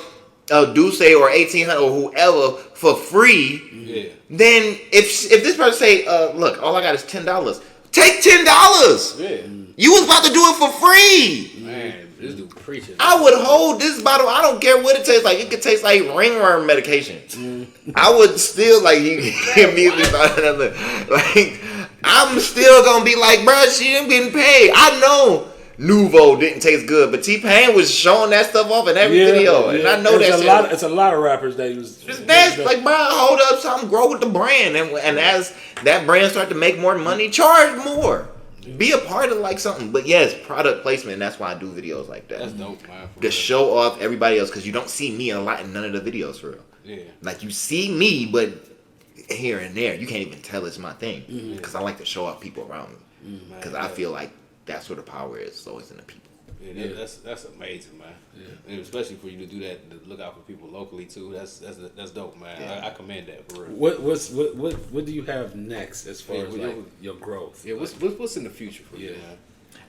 Douce or 1800 or whoever for free, then if this person say, look, all I got is $10, take $10. Yeah. You was about to do it for free. Man, this dude preaching. I would hold this bottle. I don't care what it tastes like. It could taste like ringworm medication. I would still he immediately thought of another. Like, I'm still gonna be like, bro, she ain't getting paid. I know Nuvo didn't taste good, but T-Pain was showing that stuff off in every video, and I know that it's a lot of rappers that he was. That's like, bro, hold up, something, grow with the brand, and as that brand start to make more money, charge more. Be a part of like something, but yes, product placement. And that's why I do videos like that. That's dope, man. To show off everybody else, because you don't see me a lot in none of the videos for real. Yeah. Like you see me, but here and there, you can't even tell it's my thing. Because I like to show off people around me. Because I feel like that's where the power is. It's always in the people. Yeah, that's amazing, man. Yeah. And especially for you to do that, to look out for people locally too. That's dope, man. Yeah. I commend that for real. What do you have next as far as like your growth? Yeah, what's in the future for you, man?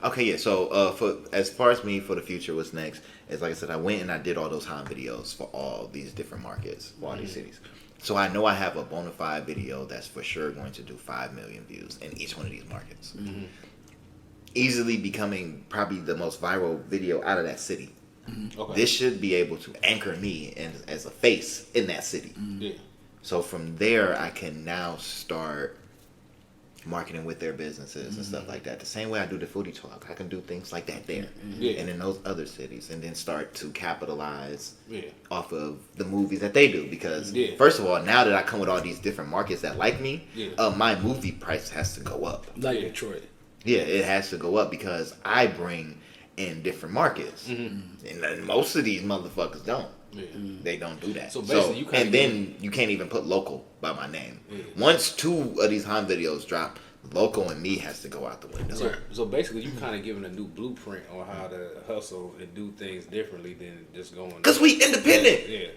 Okay, yeah. So for as far as me for the future, what's next is, like I said, I went and I did all those Han videos for all these different markets, for all these cities. So I know I have a bona fide video that's for sure going to do 5 million views in each one of these markets. Easily becoming probably the most viral video out of that city. Okay. This should be able to anchor me as a face in that city. Yeah. So from there, I can now start marketing with their businesses and stuff like that. The same way I do the foodie talk, I can do things like that there and in those other cities, and then start to capitalize off of the movies that they do. Because first of all, now that I come with all these different markets that like me, my movie price has to go up. Like Detroit. Yeah, it has to go up because I bring in different markets, and most of these motherfuckers don't. They don't do that. So basically, then you can't even put local by my name. Once 2 of these Han videos drop, local and me has to go out the window. So basically, you kind of giving a new blueprint on how to hustle and do things differently than just going. Because we independent.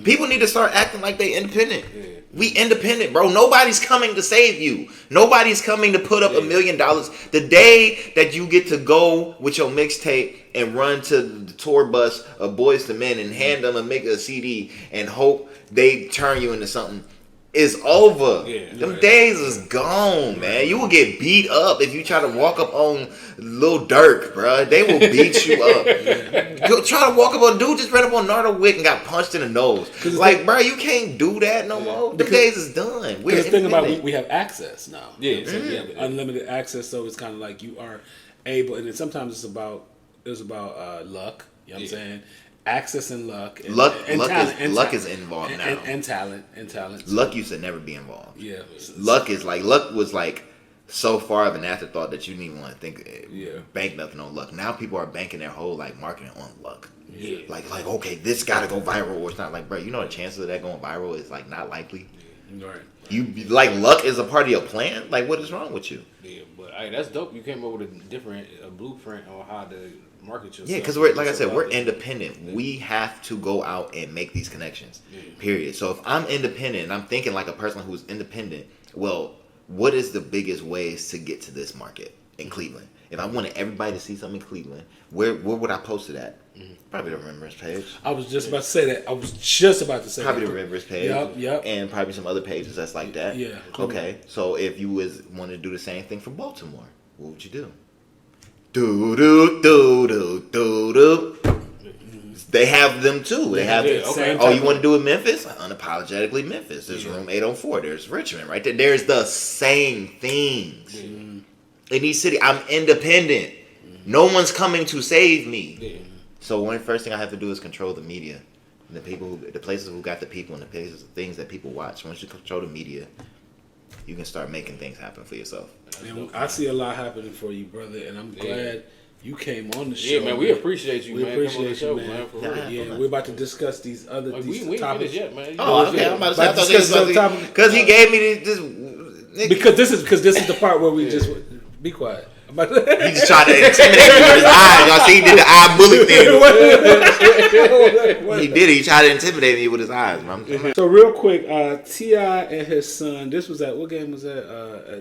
People need to start acting like they independent. We independent, bro. Nobody's coming to save you. Nobody's coming to put up $1 million. The day that you get to go with your mixtape and run to the tour bus of Boys to Men and hand them and make a CD and hope they turn you into something is over. Them days is gone, man. You will get beat up if you try to walk up on Lil Durk, bro. They will beat you up. Go try to walk up on a dude just ran up on Nardo-Wick and got punched in the nose. Like, bro, you can't do that no more. The days is done. We're the thing about we have access now. So we have unlimited access, so it's kind of like you are able, and then sometimes it's about luck. You know what I'm saying? Access and luck. And, luck is involved now. And talent. Luck used to never be involved. Yeah. Luck was like so far of an afterthought that you didn't even want to think bank nothing on luck. Now people are banking their whole like marketing on luck. Yeah. Like okay, this gotta go viral or it's not. Like, bro, you know the chances of that going viral is like not likely. Right. You like luck is a part of your plan? Like, what is wrong with you? Yeah, but that's dope. You came up with a different blueprint on how to market yourself. Yeah, because we're independent. We have to go out and make these connections. Period. So if I'm independent and I'm thinking like a person who's independent, well, what is the biggest ways to get to this market in Cleveland? If I wanted everybody to see something in Cleveland, where would I post it at? Probably the Remembrance page. I was just about to say that. Probably the Remembrance page. Yep. And probably some other pages that's like that. Yeah. Okay. So if you want to do the same thing for Baltimore, what would you do? Do. They have them too. They have. Oh, you want to do it Memphis? Unapologetically Memphis. There's Room 804. There's Richmond right there. There's the same things in these cities. I'm independent. No one's coming to save me. So one first thing I have to do is control the media, the places who got the people, and the places, things that people watch. Once you control the media, you can start making things happen for yourself. And I see a lot happening for you, brother, and I'm glad you came on the show. Yeah, man, we appreciate you, man. We appreciate you, man. We're about to discuss these other topics. Yet, man. Okay. I'm about to discuss because he gave me this. Because this is the part where we just be quiet. He just tried to intimidate me with his eyes. Y'all see, he did the eye bully thing. He did it. He tried to intimidate me with his eyes, man. So real quick, T.I. and his son. This was at what game was that?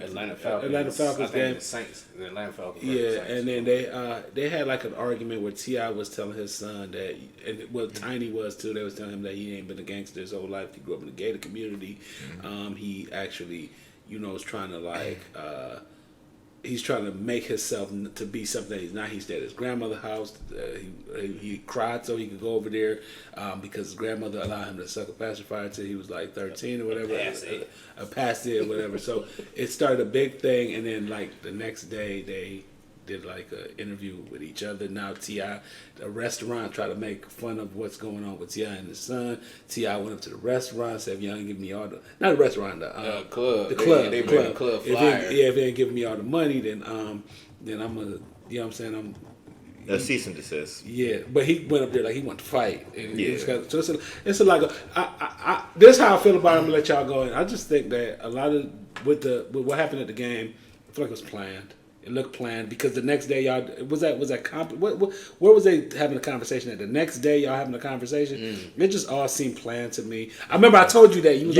Atlanta Falcons. Atlanta Falcons game. The Saints. The Atlanta Falcons. Yeah, and then they had like an argument where T.I. was telling his son that, and Tiny was too. They was telling him that he ain't been a gangster his whole life. He grew up in the gated community. He actually, is trying to like. He's trying to make himself to be something that he's not. He stayed at his grandmother's house. He cried so he could go over there because his grandmother allowed him to suck a pacifier until he was like 13 or whatever. A pass it or whatever. So it started a big thing, and then like the next day they did like an interview with each other. Now T.I., the restaurant, try to make fun of what's going on with T.I. and his son. T.I. went up to the restaurant, said, if you ain't give me all the, not the restaurant, the club. The club. They the made club. a club If flyer. if they ain't giving me all the money, then I'm gonna, you know what I'm saying? A cease and desist. Yeah, but he went up there like he wanted to fight. And Yeah. so it's like this is how I feel about it. I'm gonna let y'all go in. I just think that a lot of with what happened at the game, I feel like it was planned. It looked planned because the next day y'all where was they having a conversation at? The next day y'all having a conversation. It just all seemed planned to me. I remember I told you that you was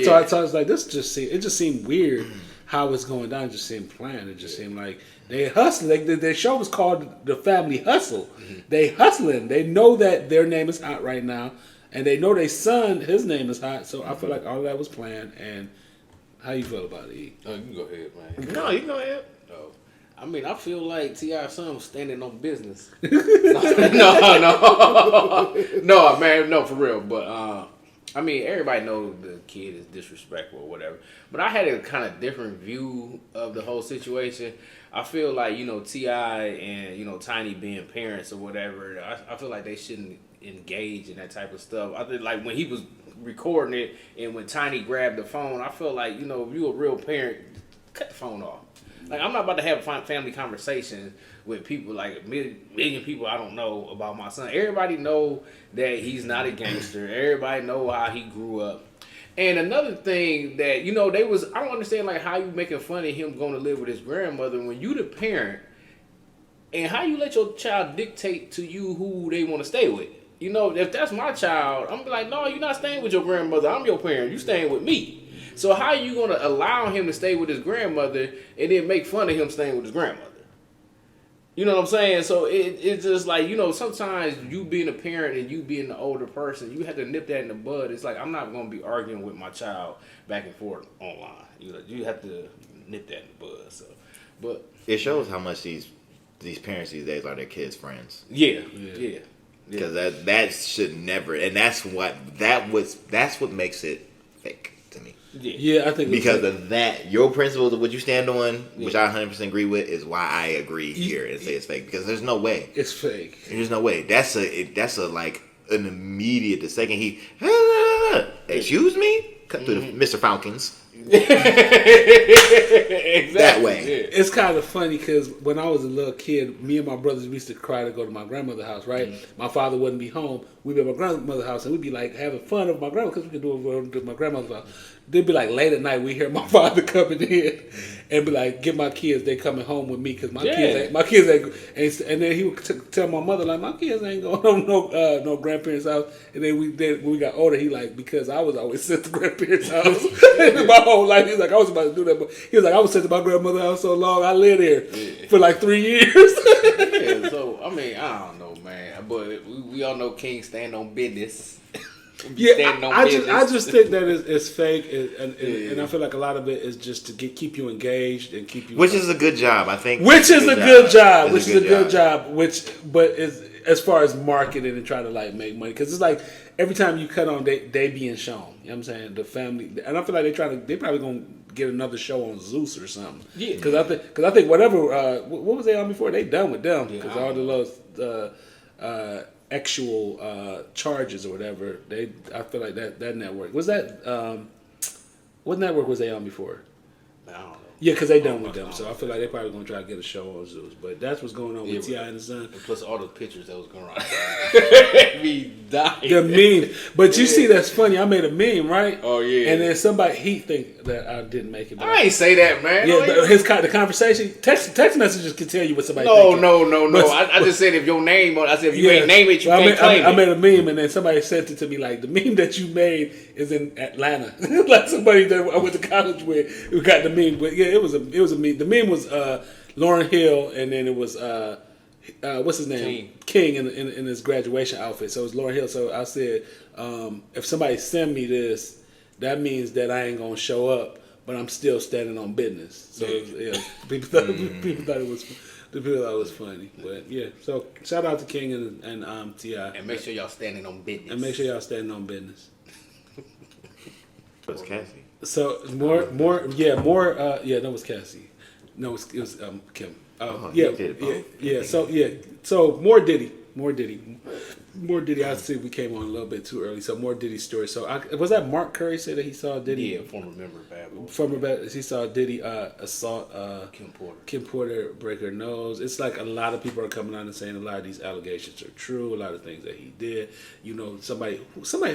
So I was like, this just seemed weird how it's going down. It just seemed planned. It just seemed like they hustling. Their show was called The Family Hustle. They hustling. They know that their name is hot right now, and they know their son, his name is hot. So I feel like all of that was planned. And how you feel about it, E? Oh, you can go ahead, man. No, you go ahead. Oh. I mean, I feel like T.I.'s son was standing on business. no, man, no, for real. But I mean, everybody knows the kid is disrespectful or whatever. But I had a kind of different view of the whole situation. I feel like, T.I. and, Tiny being parents or whatever, I feel like they shouldn't engage in that type of stuff. I think, like, when he was recording it and when Tiny grabbed the phone, I feel like, if you a real parent, cut the phone off. Like, I'm not about to have family conversations with people, like a million people I don't know about my son. Everybody know that he's not a gangster. Everybody know how he grew up. And another thing that, I don't understand, like, how you making fun of him going to live with his grandmother when you the parent, and how you let your child dictate to you who they want to stay with. If that's my child, I'm like, no, you're not staying with your grandmother. I'm your parent. You staying with me. So how are you going to allow him to stay with his grandmother and then make fun of him staying with his grandmother? You know what I'm saying? So it's just like, sometimes you being a parent and you being the older person, you have to nip that in the bud. It's like, I'm not going to be arguing with my child back and forth online. You have to nip that in the bud. So, but It shows how much these parents these days are their kids' friends. yeah. Because that should never, and that's what makes it fake to me. Yeah, I think Because of that, your principles of what you stand on, which I 100% agree with, is why I agree here and say it's fake. Because there's no way. it's fake. There's no way. That's a like an immediate. The second he, excuse me, cut through the Mr. Falcons. Exactly. That way. Yeah. It's kind of funny because when I was a little kid, me and my brothers used to cry to go to my grandmother's house, right? My father wouldn't be home. We'd be at my grandmother's house and we'd be like having fun of my grandma because we could do it at my grandmother's house. They'd be like late at night, we hear my father coming in and be like, get my kids, they coming home with me because my kids ain't, and then he would tell my mother, like, my kids ain't going on no grandparents' house. And then when we got older, he like, because I was always sent to grandparents' house my whole life. He's like, I was about to do that, but he was like, I was sent to my grandmother's house so long, I lived here for like 3 years. Yeah, so, I mean, I don't know, man. But we all know King stand on business. I just think that it's fake, and I feel like a lot of it is just to keep you engaged and keep you. Which is a good job, I think. Which is a good job. But is as far as marketing and trying to like make money, because it's like every time you cut on, they being shown. You know what I'm saying? The family, and I feel like they probably gonna get another show on Zeus or something. Yeah. Because I think whatever what was they on before, they done with them because all the little actual charges or whatever. I feel like that network was that. What network was they on before? I don't know. Yeah, because they done with them, so I feel like they probably gonna try to get a show on Zeus. But that's what's going on with T.I. and the son. And plus all the pictures that was going around. Me dying. The meme, but you see, that's funny. I made a meme, right? Oh yeah. And then he think that I didn't make it. I ain't say that, man. Yeah, but the conversation, text messages can tell you what somebody. No. I just said if your name, I said if you ain't name it, you can't claim it. I made a meme, and then somebody sent it to me like the meme that you made is in Atlanta. Like somebody that I went to college with who got the meme. But yeah, it was a meme. The meme was Lauryn Hill, and then it was what's his name? King in his graduation outfit. So it was Lauryn Hill. So I said, if somebody send me this, that means that I ain't gonna show up, but I'm still standing on business. So people thought it was. The people thought it was funny, but yeah. So shout out to King and T.I. And make sure y'all standing on business. What's Cassie? So more. That was Cassie. No, it was Kim. Yeah, he did both. So more Diddy. I see we came on a little bit too early. So more Diddy story. So was that Mark Curry said that he saw Diddy? Yeah, former member of Bad Boy. He saw Diddy assault Kim Porter, break her nose. It's like a lot of people are coming out and saying a lot of these allegations are true. A lot of things that he did. You know, somebody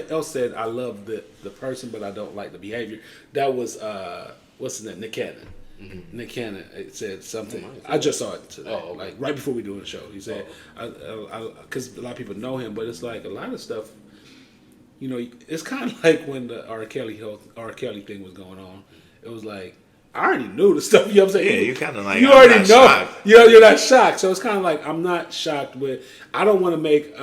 else said, I love the person, but I don't like the behavior. That was what's his name? Nick Cannon. Mm-hmm. Nick Cannon said something. I just saw it today, like right before we doing the show. He said, because a lot of people know him, but it's like a lot of stuff. You know, it's kind of like when the R. Kelly thing was going on. It was like I already knew the stuff. You know what I'm saying? Yeah, you kind of like you already know. Shocked. You know, you're not shocked. So it's kind of like I'm not shocked with. I don't want to make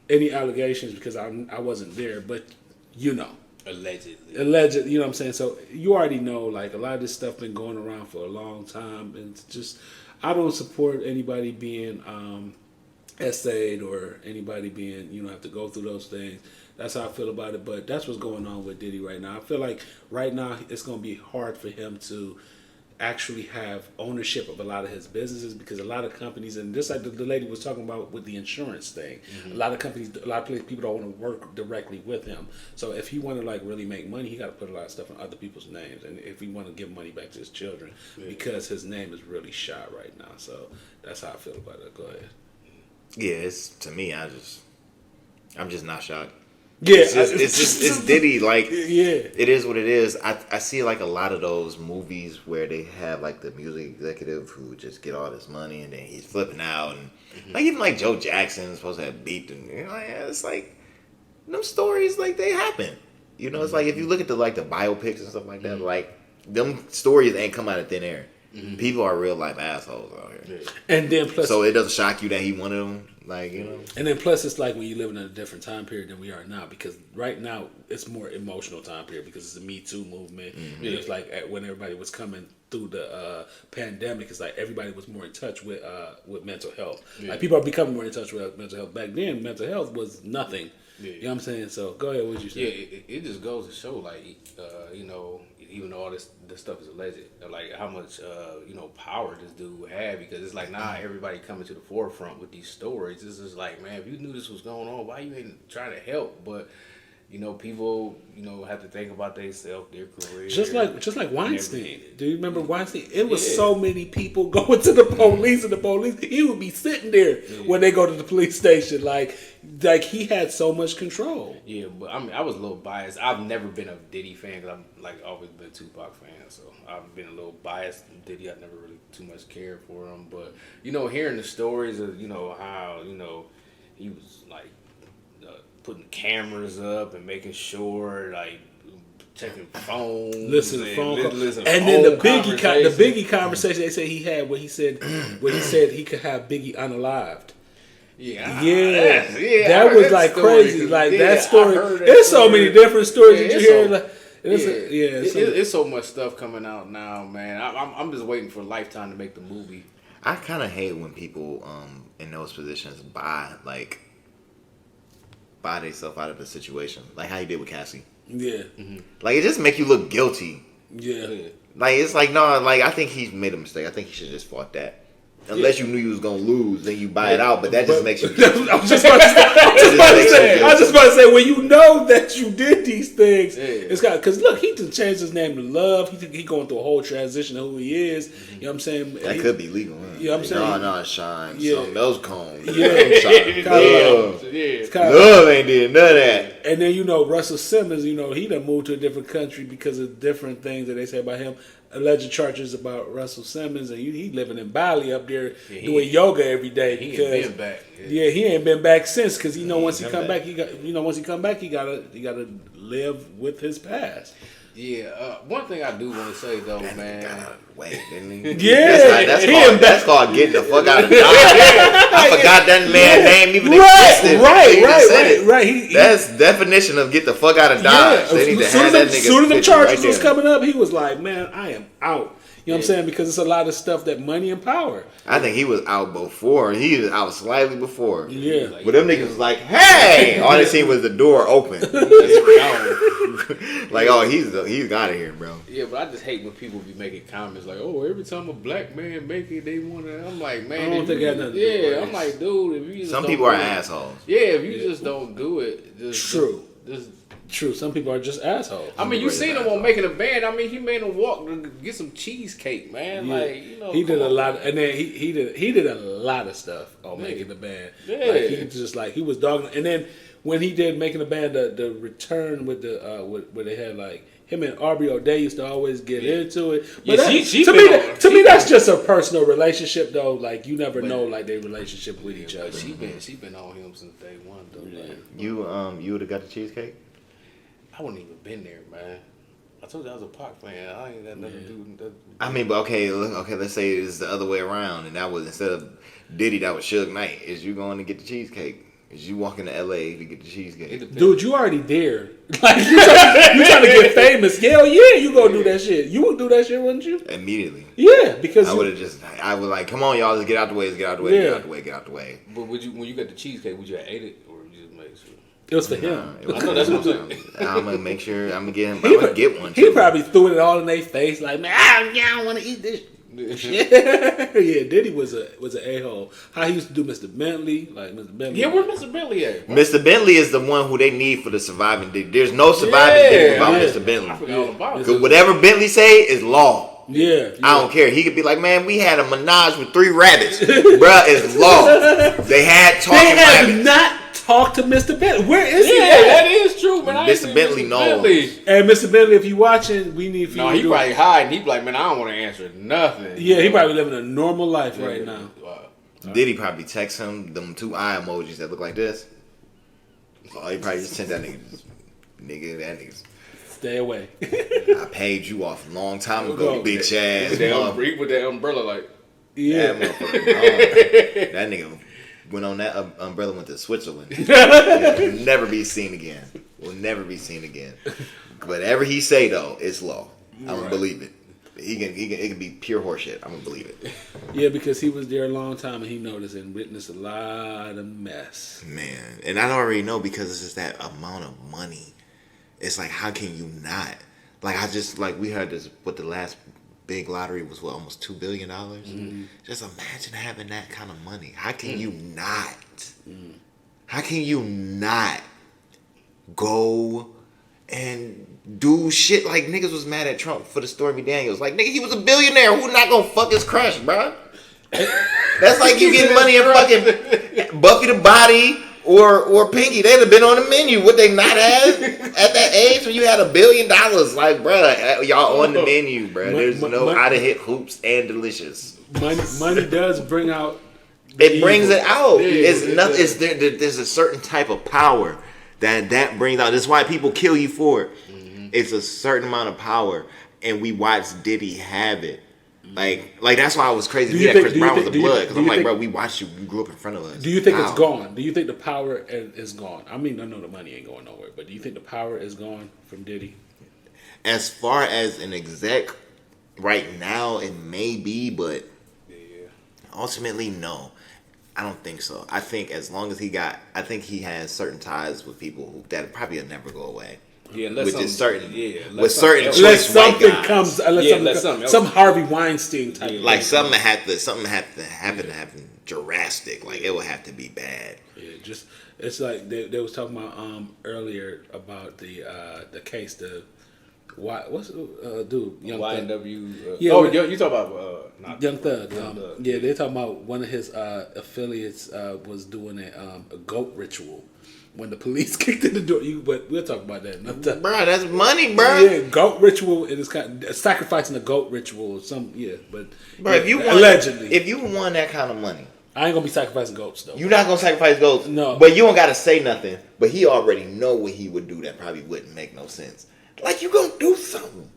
any allegations because I wasn't there, but you know. Alleged, you know what I'm saying? So you already know, like, a lot of this stuff been going around for a long time, and it's just, I don't support anybody being essayed or anybody being, have to go through those things. That's how I feel about it, but that's what's going on with Diddy right now. I feel like right now it's going to be hard for him to actually have ownership of a lot of his businesses because a lot of companies, and just like the lady was talking about with the insurance thing, a lot of people don't want to work directly with him. So if he want to like really make money, he got to put a lot of stuff in other people's names, and if he want to give money back to his children, because his name is really shot right now. So that's how I feel about it. Go ahead. Yeah, to me, I'm just not shocked. Yeah, it's Diddy. Like, yeah, it is what it is. I see like a lot of those movies where they have like the music executive who just get all this money and then he's flipping out, and like even like Joe Jackson's supposed to have beat them. It's like them stories, like they happen. It's like if you look at the biopics and stuff like that, like them stories ain't come out of thin air. People are real life assholes out here. And then plus, so it doesn't shock you that he one of them. Like, And then plus it's like when you're living in a different time period than we are now, because right now it's more emotional time period because it's the Me Too movement. It's like when everybody was coming through the pandemic, it's like everybody was more in touch with mental health. Like people are becoming more in touch with mental health. Back then, mental health was nothing. You know what I'm saying? So go ahead, what you say? Yeah, it just goes to show, like, even though all this stuff is alleged, like how much power this dude had, because it's like now everybody coming to the forefront with these stories. It's just like, man, if you knew this was going on, why you ain't trying to help? But people have to think about themselves, their career. Just like Weinstein. Do you remember Weinstein? It was so many people going to the police, and the police, he would be sitting there when they go to the police station. Like he had so much control. Yeah, but I was a little biased. I've never been a Diddy fan because I'm like always been a Tupac fan. So I've been a little biased. Diddy, I never really too much cared for him. But hearing the stories of how he was like putting cameras up and making sure, like, checking phones, listen to phone calls, and then the Biggie conversation they say he had when he said he could have Biggie unalived. That was like story, crazy. Like that story. There's so many different stories that you hear. It's so much stuff coming out now, man. I'm just waiting for Lifetime to make the movie. I kind of hate when people in those positions buy themselves out of the situation, like how you did with Cassie. Yeah. Like it just make you look guilty. Yeah. Like it's like no, like I think he's made a mistake. I think he should just fought that. Unless you knew you was gonna lose, then you buy it out. But that just makes you. I was just about to say, when you know that you did these things, it's got because look, he just changed his name to Love. He going through a whole transition of who he is. You know what I'm saying? That could be legal. Huh? You know what I'm saying? No, Shine. Yeah, those cones. Love ain't did none of that. And then Russell Simmons, he done moved to a different country because of different things that they say about him. Alleged charges about Russell Simmons, and he living in Bali up there doing yoga every day. He ain't been back. He ain't been back since because once he come back, he gotta live with his past. Yeah, one thing I do want to say though, man. Wait, didn't he? Yeah, that's called getting the fuck out of Dodge. I forgot that man's name even existed. Right. That's definition of get the fuck out of Dodge. They need to have that nigga. Soon as the charges was coming up, he was like, "Man, I am out." You know what I'm saying? Because it's a lot of stuff that money and power. I think he was out before. He was out slightly before. Yeah. But them niggas was like, hey! All they seen was the door open. Like, oh, he's out of here, bro. Yeah, but I just hate when people be making comments like, "Oh, every time a black man make it, they want to." I'm like, man, I don't think it had nothing to do with yeah, I'm race. like, dude, if you just Some don't people are do it- assholes. Yeah, if you just don't do it, just True. Some people are just assholes. I mean, you seen him on Making a Band. I mean, he made him walk to get some cheesecake, man. Yeah. Like, you know, he did come a on, lot, man. and then he did a lot of stuff on Making the Band. Yeah. Like he just like he was dogging, and then when he did Making the Band, the return with the where they had like him and Aubrey O'Day used to always get into it. But Yeah, that, she to been me, on- to me, that's just a personal relationship, though. Like you never know, like their relationship with each other. She been on him since day one, though. Yeah. Like, You would have got the cheesecake? I wouldn't even been there, man. I told you I was a Pac fan. I ain't got nothing to do with that. I mean, but okay, let's say it's the other way around, and that was instead of Diddy, that was Suge Knight. Is you going to get the cheesecake? Is you walking to LA to get the It cheesecake? depends. Dude, you already there. Like you trying to get famous? Hell yeah, you gonna do that shit. You would do that shit, wouldn't you? Immediately. Yeah, because I would have I was like, come on, y'all, let's get out the way, let's get out the way, Yeah. get out the way, get out the way. But would you, when you got the cheesecake, would you have ate it or would you just make sure? it was for him. It was- I know, that's what I'm saying. I'm gonna make sure I'm gonna get him. He, I'm gonna get one. he too. probably threw it all in their face, like, man, I don't want to eat this. Yeah, Diddy was an a-hole. How he used to do Mr. Bentley, like Mr. Bentley. Yeah, where's Mr. Bentley at? Mr. Bentley is the one who they need for the surviving Diddy. There's no surviving Diddy without yeah. Mr. Bentley. I forgot all about it. 'Cause whatever Bentley say is law. Yeah, I don't care. He could be like, man, we had a menage with 3 rabbits. Bruh, it's law. They had talking They have rabbits. not talked to Mr. Bentley. Where is he? Yeah, at? that is true, man. I ain't Mr. seen Bentley knows. Bentley. And Mr. Bentley, if you watching, we need for No, you he to probably hiding. He be like, man, I don't want to answer nothing. Yeah, he probably living a normal life right now. Wow. Diddy probably text him them 2 eye emojis that look like this. Oh, he probably just sent that nigga, that nigga's. Stay away. I paid you off a long time ago, Okay. bitch ass. With that, motherfucker. with that umbrella, like, Yeah. That motherfucker gone. That nigga went on that umbrella, went to Switzerland. Will never be seen again. Will never be seen again. Whatever he say though, it's law. I'm gonna believe it. It can be pure horseshit. I'm gonna believe it. Yeah, because he was there a long time and he noticed and witnessed a lot of mess. Man, and I already know because it's just that amount of money. It's like, how can you not? Like, we heard this, what the last big lottery was, what, almost $2 billion? Mm-hmm. Just imagine having that kind of money. How can you not? How can you not go and do shit like niggas was mad at Trump for the Stormy Daniels? Like, nigga, he was a billionaire. Who not gonna fuck his crush, bro? That's like you getting money and fucking Buffy the Body or Pinky. They'd have been on the menu. Would they not have at that age when you had $1 billion? Like, bruh, y'all on the menu, bruh. There's no how to hit hoops and delicious. Money does bring out. It brings it out. Yeah, It's it nothing. does. There's a certain type of power that brings out. That's why people kill you for it. Mm-hmm. It's a certain amount of power, and we watched Diddy have it. Like that's why I was crazy. Yeah, Chris Brown was a blood because I'm like, bro, we watched you. You grew up in front of us. Do you think How? it's gone? Do you think the power is gone? I mean, I know the money ain't going nowhere, but do you think the power is gone from Diddy? As far as an exec, right now it may be, but ultimately, no. I don't think so. I think as long as I think he has certain ties with people that probably will never go away. yeah, unless Which something, is certain. Yeah, With certain else- Unless choice white something guys. comes, unless something else. some Harvey Weinstein type. Yeah. Like something had to happen drastic. Like it would have to be bad. Yeah, just it's like they was talking about earlier about the case what's dude Young Thug. YNW. Yeah, Oh, when- you talk about not Young Thug. Young Thug. Yeah, they're talking about one of his affiliates was doing a goat ritual when the police kicked in the door. But we'll talk about that another time. Bro, that's money, bro. Yeah, goat ritual. It is kind of sacrificing a goat ritual. But Bro, yeah, if you won that kind of money, I ain't gonna be sacrificing goats though. you're not gonna sacrifice goats. No. But you don't gotta say nothing. But he already know what he would do that probably wouldn't make no sense. Like you gonna do something.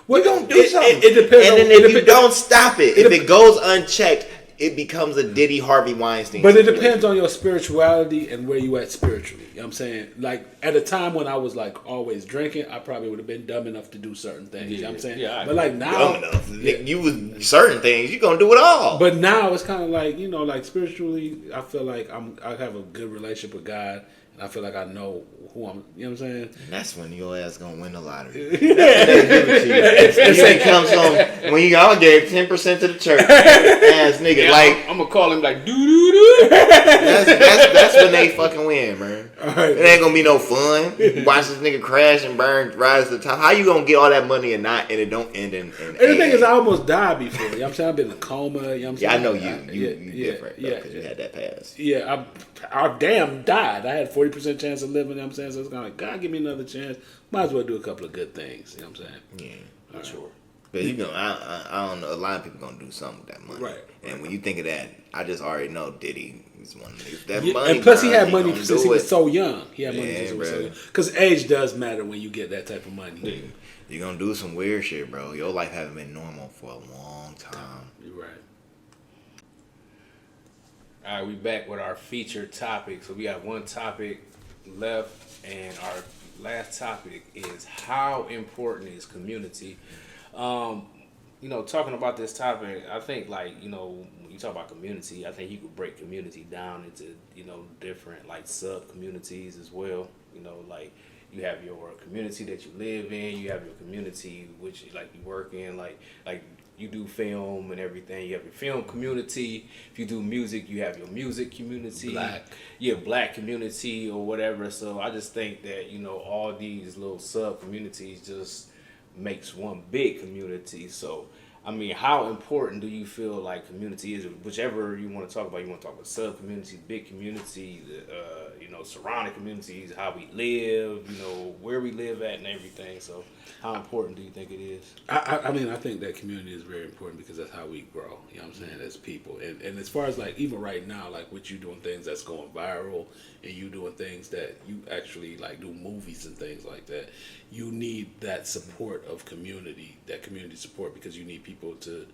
Well, You gonna do something. It depends. And then if you don't stop it, if it goes unchecked, it becomes a Diddy Harvey Weinstein. But it situation. depends on your spirituality and where you at spiritually. You know what I'm saying? Like, at a time when I was, like, always drinking, I probably would have been dumb enough to do certain things. You know what I'm saying? Yeah, but, like, now... Dumb enough. You was certain things, you gonna do it all. But now it's kind of like, you know, like, spiritually, I feel like I have a good relationship with God, and I feel like I know who I'm... You know what I'm saying? And that's when your ass gonna win the lottery. That's when they give it to you. It comes from when you all gave 10% to the church. Ass nigga, Yeah, like I'm gonna call him like doo doo doo. that's when they fucking win, man. Right. It ain't gonna be no fun. Watch this nigga crash and burn, rise to the top. How you gonna get all that money and it don't end in And the thing is, I almost died before. You know what I'm saying? I've been in a coma. You know what I'm saying? I know you different though, yeah, because you had that pass. Yeah, I damn died. I had 40% chance of living. You know what I'm saying? So it's kind of like, God, give me another chance. Might as well do a couple of good things. You know what I'm saying? Yeah, Right. Sure. but you know, I don't know. A lot of people gonna do something with that money, Right. And when you think of that, I just already know Diddy is one of the niggas. That Yeah, money, and plus, he bro, had money gonna since do he was it. so young. He had money Yeah, since he was so bro. young. Because age does matter when you get that type of money. You're gonna do some weird shit, bro. Your life haven't been normal for a long time. You're right. All right, we back with our featured topic. So we got one topic left, and our last topic is how important is community. You know, talking about this topic, I think, like, you know, when you talk about community, I think you could break community down into, you know, different, like, sub-communities as well. You know, like, you have your community that you live in, you have your community which, like, you work in, like you do film and everything. You have your film community. If you do music, you have your music community. Black community or whatever. So I just think that, you know, all these little sub-communities just makes one big community. So, I mean, how important do you feel like community is? Whichever you want to talk about. You want to talk about sub-community, big community, you know, surrounding communities, how we live, you know, where we live at and everything. So how important do you think it is? I mean, I think that community is very important because that's how we grow, you know what I'm saying, as people. And as far as, like, even right now, like, with you doing things that's going viral and you doing things that you actually, like, do movies and things like that, you need that support of community, that community support, because you need people to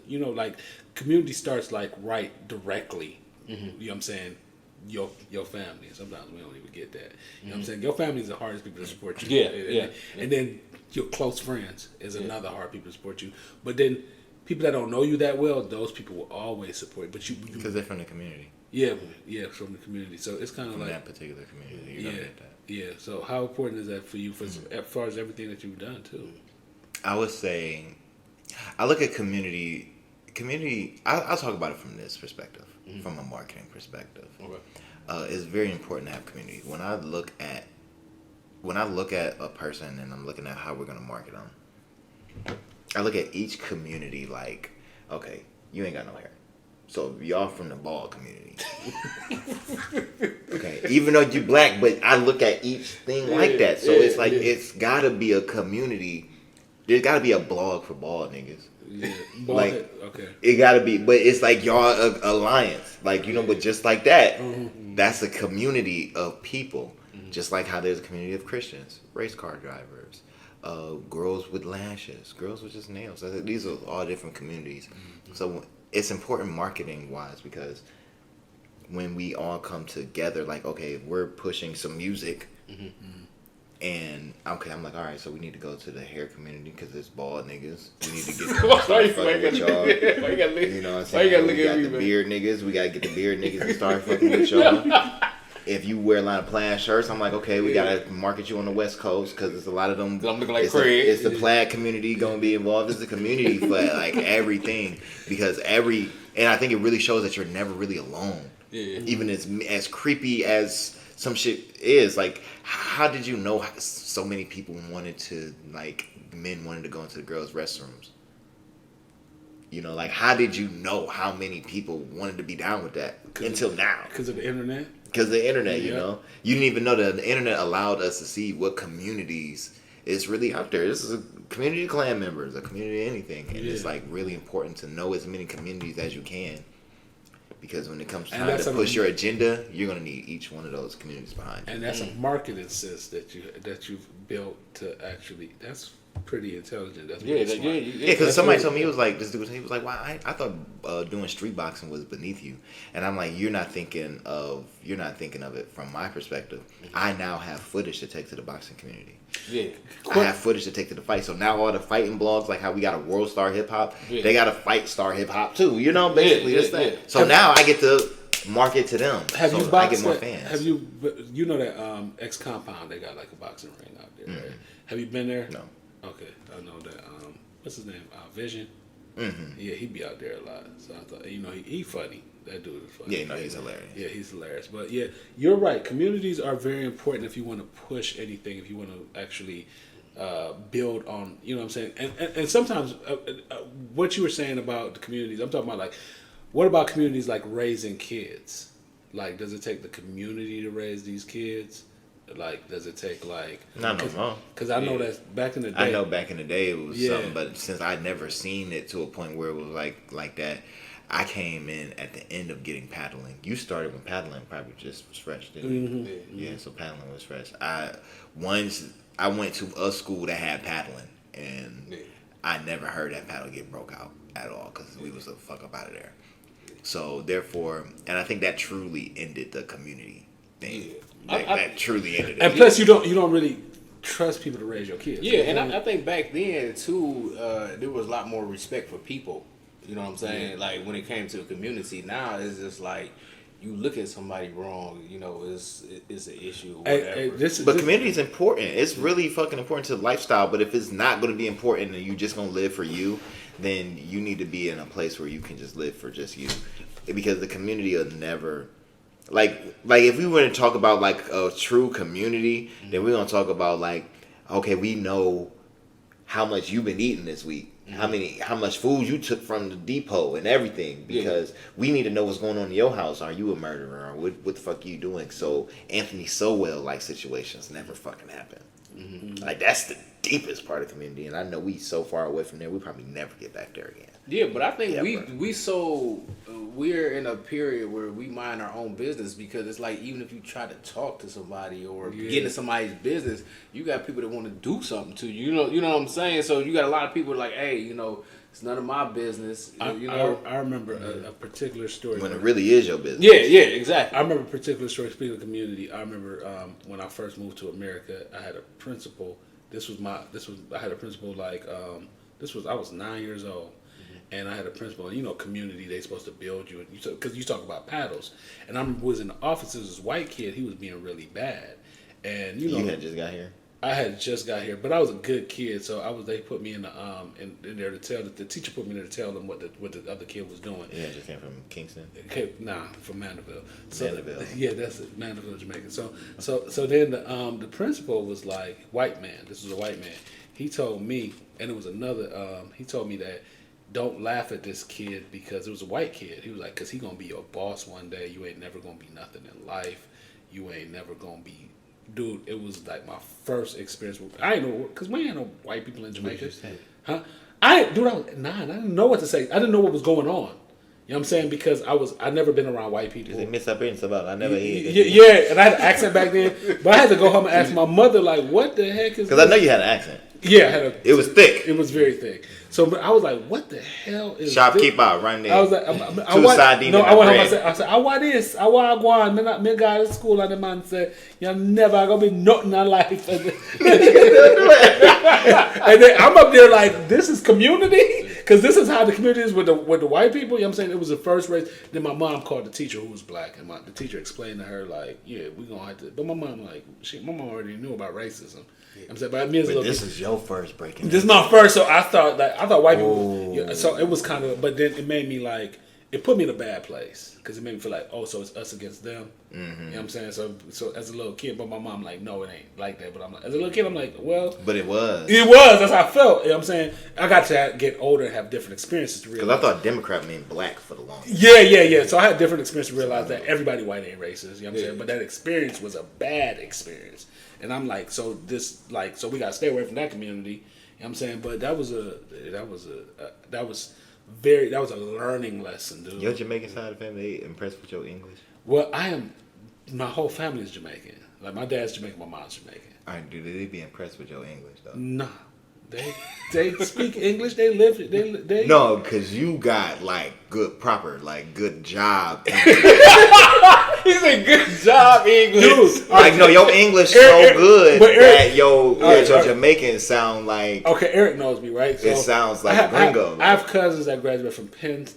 you know, like, community starts, like, right directly, you know what I'm saying, your family. Sometimes we don't even get that. You know what I'm saying? Your family is the hardest people to support you. Yeah. And then your close friends is another hard people to support you. But then people that don't know you that well, those people will always support you. But you Because they're from the community. yeah, from the community. So it's kind of From like that particular community. You don't get that. Yeah. So how important is that for you, as far as everything that you've done too? I would say, I look at community. I'll talk about it from this perspective, from a marketing perspective. Okay. It's very important to have community. When I look at a person and I'm looking at how we're gonna market them, I look at each community like, okay, you ain't got no hair, so y'all from the bald community. Okay, even though you black, but I look at each thing like that. So it's like it's gotta be a community. There's gotta be a blog for bald niggas. Yeah. Like, okay. It gotta be, but it's like y'all alliance, like, you know. But just like that, that's a community of people. Just like how there's a community of Christians, race car drivers, girls with lashes, girls with just nails. These are all different communities. So it's important marketing wise, because when we all come together, like, okay, we're pushing some music. And okay, I'm like, all right, so we need to go to the hair community because it's bald niggas. We need to get them to start fucking with y'all. You know what I'm saying? We got the beard niggas. We gotta get the beard niggas to start fucking with y'all. If you wear a lot of plaid shirts, I'm like, okay, we gotta market you on the West Coast because there's a lot of them. I'm looking like Craig. It's the plaid community gonna be involved. It's a community for like everything, because and I think it really shows that you're never really alone. Yeah. Even as creepy as some shit is, like, how did you know so many people wanted to, like, men wanted to go into the girls' restrooms? You know, like, how did you know how many people wanted to be down with that until now? Because of the internet? Because of the internet, you know? You didn't even know that the internet allowed us to see what communities is really out there. This is a community of clan members, a community of anything. And it's, like, really important to know as many communities as you can. Because when it comes time to push your agenda, you're gonna need each one of those communities behind you. And that's a marketing sense that you've built to actually. That's pretty intelligent. That's Yeah, pretty smart. Yeah, because somebody told me, he was like, this dude, he was like, "Why? I thought doing street boxing was beneath you," and I'm like, you're not thinking of it from my perspective. I now have footage to take to the boxing community. Yeah. I have footage to take to the fight. So now all the fighting blogs, like how we got a World Star Hip Hop, Yeah. they got a Fight Star Hip Hop too. You know, basically Yeah, this yeah, thing. yeah. So now I get to market to them. Have so you I boxed? get more fans. Have you? You know that X Compound? They got like a boxing ring out there. Right? Have you been there? No. Okay, I know that. What's his name? Vision. Mm-hmm. Yeah, he be out there a lot. So I thought, he funny. That dude is funny. Yeah, no, he's hilarious. Yeah, he's hilarious. But yeah, you're right. Communities are very important if you want to push anything. If you want to actually build on, you know what I'm saying. And sometimes what you were saying about the communities, I'm talking about like, what about communities like raising kids? Like, does it take the community to raise these kids? Like, does it take like? Not no more. Because I know that back in the day. I know back in the day it was Yeah. something, but since I'd never seen it to a point where it was like that, I came in at the end of getting paddling. You started when paddling probably just was fresh, didn't you? Mm-hmm. Yeah, so paddling was fresh. Once I went to a school that had paddling, and I never heard that paddle get broke out at all because we was the fuck up out of there. So therefore, and I think that truly ended the community thing. That truly ended it. And plus, you don't really trust people to raise your kids. Yeah, and I think back then too, there was a lot more respect for people. You know what I'm saying? Yeah. Like when it came to the community, now it's just like you look at somebody wrong, it's an issue. Or whatever. But community is important. It's really fucking important to the lifestyle. But if it's not going to be important and you just going to live for you, then you need to be in a place where you can just live for just you. Because the community will never... Like if we were to talk about like a true community, then we're going to talk about like, okay, we know how much you've been eating this week. How much food you took from the depot and everything, because we need to know what's going on in your house. Are you a murderer? Or what the fuck are you doing? So Anthony Sowell like situations never fucking happen. Mm-hmm. Like that's the deepest part of community, and I know we so far away from there, we probably never get back there again. Yeah, but I think we're in a period where we mind our own business, because it's like even if you try to talk to somebody or get into somebody's business, you got people that want to do something to you. You know what I'm saying? So you got a lot of people like, hey, it's none of my business. I remember a particular story when it really is your business. Yeah, exactly. I remember a particular story. Speaking of community, I remember when I first moved to America, I had a principal. I had a principal like I was 9 years old, and I had a principal. Community, they supposed to build you, because you talk about paddles. And I remember was in the offices, this white kid, he was being really bad, and you had just got here. I had just got here, but I was a good kid, so they put me in there to tell the teacher put me there to tell them what the other kid was doing. Yeah, just came from Kingston. From Mandeville. Mandeville. Yeah, that's it, Mandeville, Jamaica. So then the principal was like, white man. This was a white man. He told me, and it was another. He told me that don't laugh at this kid, because it was a white kid. He was like, because he gonna be your boss one day. You ain't never gonna be nothing in life. You ain't never gonna be. Dude, it was like my first experience. I didn't know, because we ain't no white people in Jamaica. Huh? I was 9. I didn't know what to say. I didn't know what was going on. You know what I'm saying? Because I never been around white people. They miss up in about. I never heard. Yeah, and I had an accent back then, but I had to go home and ask my mother, like, what the heck is? Because I know you had an accent. Yeah, it was thick. It was very thick. So but I was like, what the hell is Shopkeep out right there. I was like, I went home. I said, I want this. I want to go on. Me guy at school, and the man said, you're never gonna be nothing in life. And then I'm up there like, this is community, because this is how the community is with the white people. You know what I'm saying? It was the first race. Then my mom called the teacher, who was black, and the teacher explained to her like, yeah, we gonna have to. But my mom already knew about racism. You know what I'm saying, but this is your first breaking. This is my first, so I thought white people. So it was kind of, but then it made me like, it put me in a bad place, because it made me feel like, so it's us against them. Mm-hmm. You know what I'm saying? So as a little kid, but my mom like, no, it ain't like that. But I'm like, as a little kid, I'm like, well, but it was. It was. That's how I felt. You know what I'm saying? I got to get older and have different experiences to realize. Because I thought Democrat meant black for the longest. Yeah. So I had different experiences to realize that everybody white ain't racist. You know what I'm saying? But that experience was a bad experience. And I'm like, so we gotta stay away from that community. You know what I'm saying? But that was a learning lesson, dude. Your Jamaican side of the family, they impressed with your English? Well, my whole family is Jamaican. Like my dad's Jamaican, my mom's Jamaican. All right, dude, they be impressed with your English though? Nah. They speak English. They live. They No, because you got like good job. He's a good job English. Dude, Like no, your English so good that your Jamaican sound like. Okay, Eric knows me, right? So it sounds like a gringo. I have cousins that graduated from Penn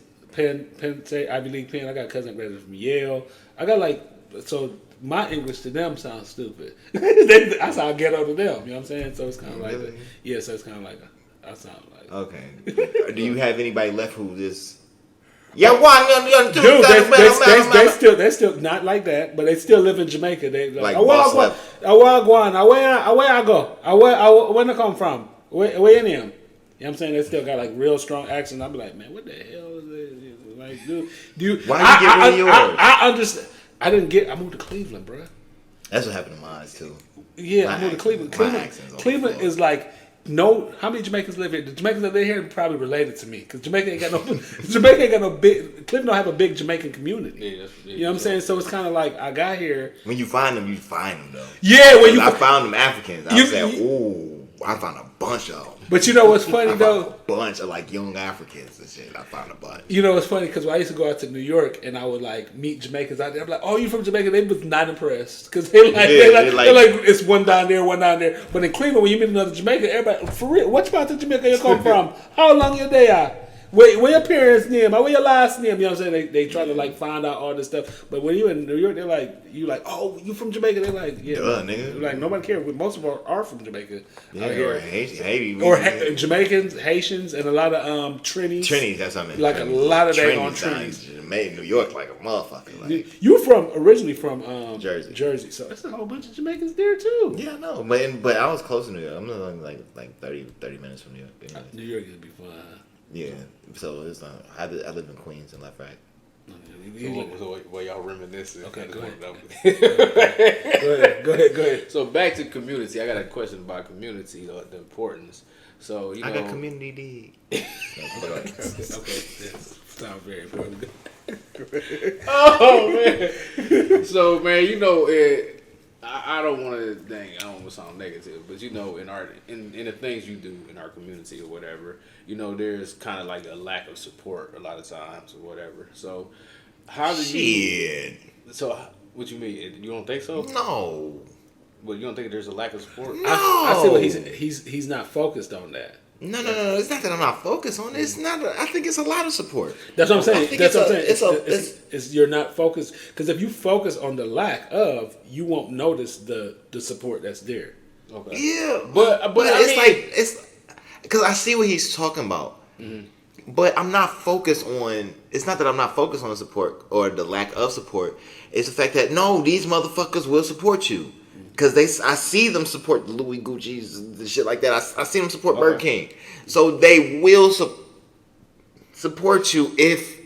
State, Ivy League Penn. I got a cousin that graduated from Yale. I got so my English to them sounds stupid. That's how I get out of them. You know what I'm saying? So it's kind of like, so it's kind of like I sound like. Okay. Do you have anybody left who just? Yeah, one, two, dude, they still not like that, but they still live in Jamaica. They like where I go, where I come from, where in him. You know what I'm saying? They still got like real strong accent. I'll be like, man, what the hell is this? Like, dude, why you get rid of yours? I understand. I moved to Cleveland, bro. That's what happened to mine too. Yeah, I moved to Cleveland. Cleveland is like. No, how many Jamaicans live here? The Jamaicans that live here are probably related to me because Jamaica ain't got no big. Cleveland don't have a big Jamaican community. Yeah, you know what I'm saying? So it's kind of like I got here. When you find them though. Yeah, I found them Africans. I said, ooh, I found a bunch of them. But you know what's funny though? A bunch of like young Africans and shit. I found a bunch. You know what's funny? Because when I used to go out to New York and I would like meet Jamaicans out there, I'm like, "Oh, you from Jamaica?" They was not impressed because they're like it's one down there, one down there. But in Cleveland, when you meet another Jamaican, everybody for real. What about the Jamaica you come from? How long you there? Where your parents' name? Where your last name? You know what I'm saying? They try to like find out all this stuff. But when you in New York, they're like, oh, you from Jamaica? They're like, yeah, nigga. Like nobody cares. Most of them are from Jamaica. Yeah, or Haiti, Jamaicans, Haitians, and a lot of Trinis. Trinis, that's what I mean. Like a lot of they on Trinis. Made in New York like a motherfucker. Like. You originally from Jersey, so that's a whole bunch of Jamaicans there too. Yeah, I know, but I was close to New York. I'm only like 30 minutes from New York. Anyway. New York is be fun. Yeah, so it's not. I live in Queens and Left Right. So while y'all reminiscing, okay, go ahead. So back to community. I got a question about community, the importance. So I got community D. Okay, sounds very important. Oh man. So man, I don't want to I don't want to sound negative, but in the things you do in our community or whatever, there's kind of like a lack of support a lot of times or whatever. So how do you? So what you mean? You don't think so? No. But you don't think there's a lack of support? No. I see what he's not focused on that. No. It's not that I'm not focused on it. It's not. I think it's a lot of support. That's what I'm saying. It's you're not focused because if you focus on the lack of, you won't notice the support that's there. Okay. Yeah, but it's because I see what he's talking about. Mm-hmm. But I'm not focused on. It's not that I'm not focused on the support or the lack of support. It's the fact that no, these motherfuckers will support you. Because I see them support Louis Gucci's and shit like that. I see them support Burger King. So they will support you if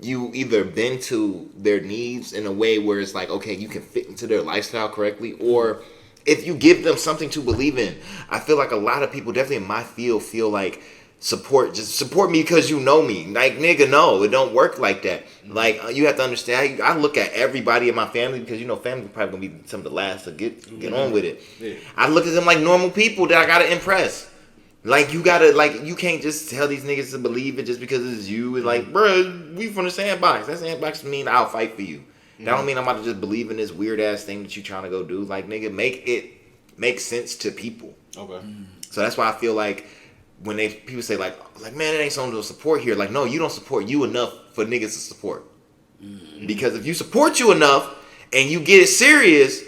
you either bend to their needs in a way where it's like, okay, you can fit into their lifestyle correctly, or if you give them something to believe in. I feel like a lot of people, definitely in my field, feel like just support me because you know me. Like, nigga, no, it don't work like that. Like, you have to understand, I look at everybody in my family because, family probably going to be some of the last to get on with it. Yeah. I look at them like normal people that I got to impress. Like, you can't just tell these niggas to believe it just because it's you. It's like, bro, we from the sandbox. That sandbox mean I'll fight for you. Mm-hmm. That don't mean I'm about to just believe in this weird-ass thing that you trying to go do. Like, nigga, make it make sense to people. Okay. So that's why I feel like, when people say like man, it ain't someone to support here. Like, no, you don't support you enough for niggas to support. Mm-hmm. Because if you support you enough and you get it serious,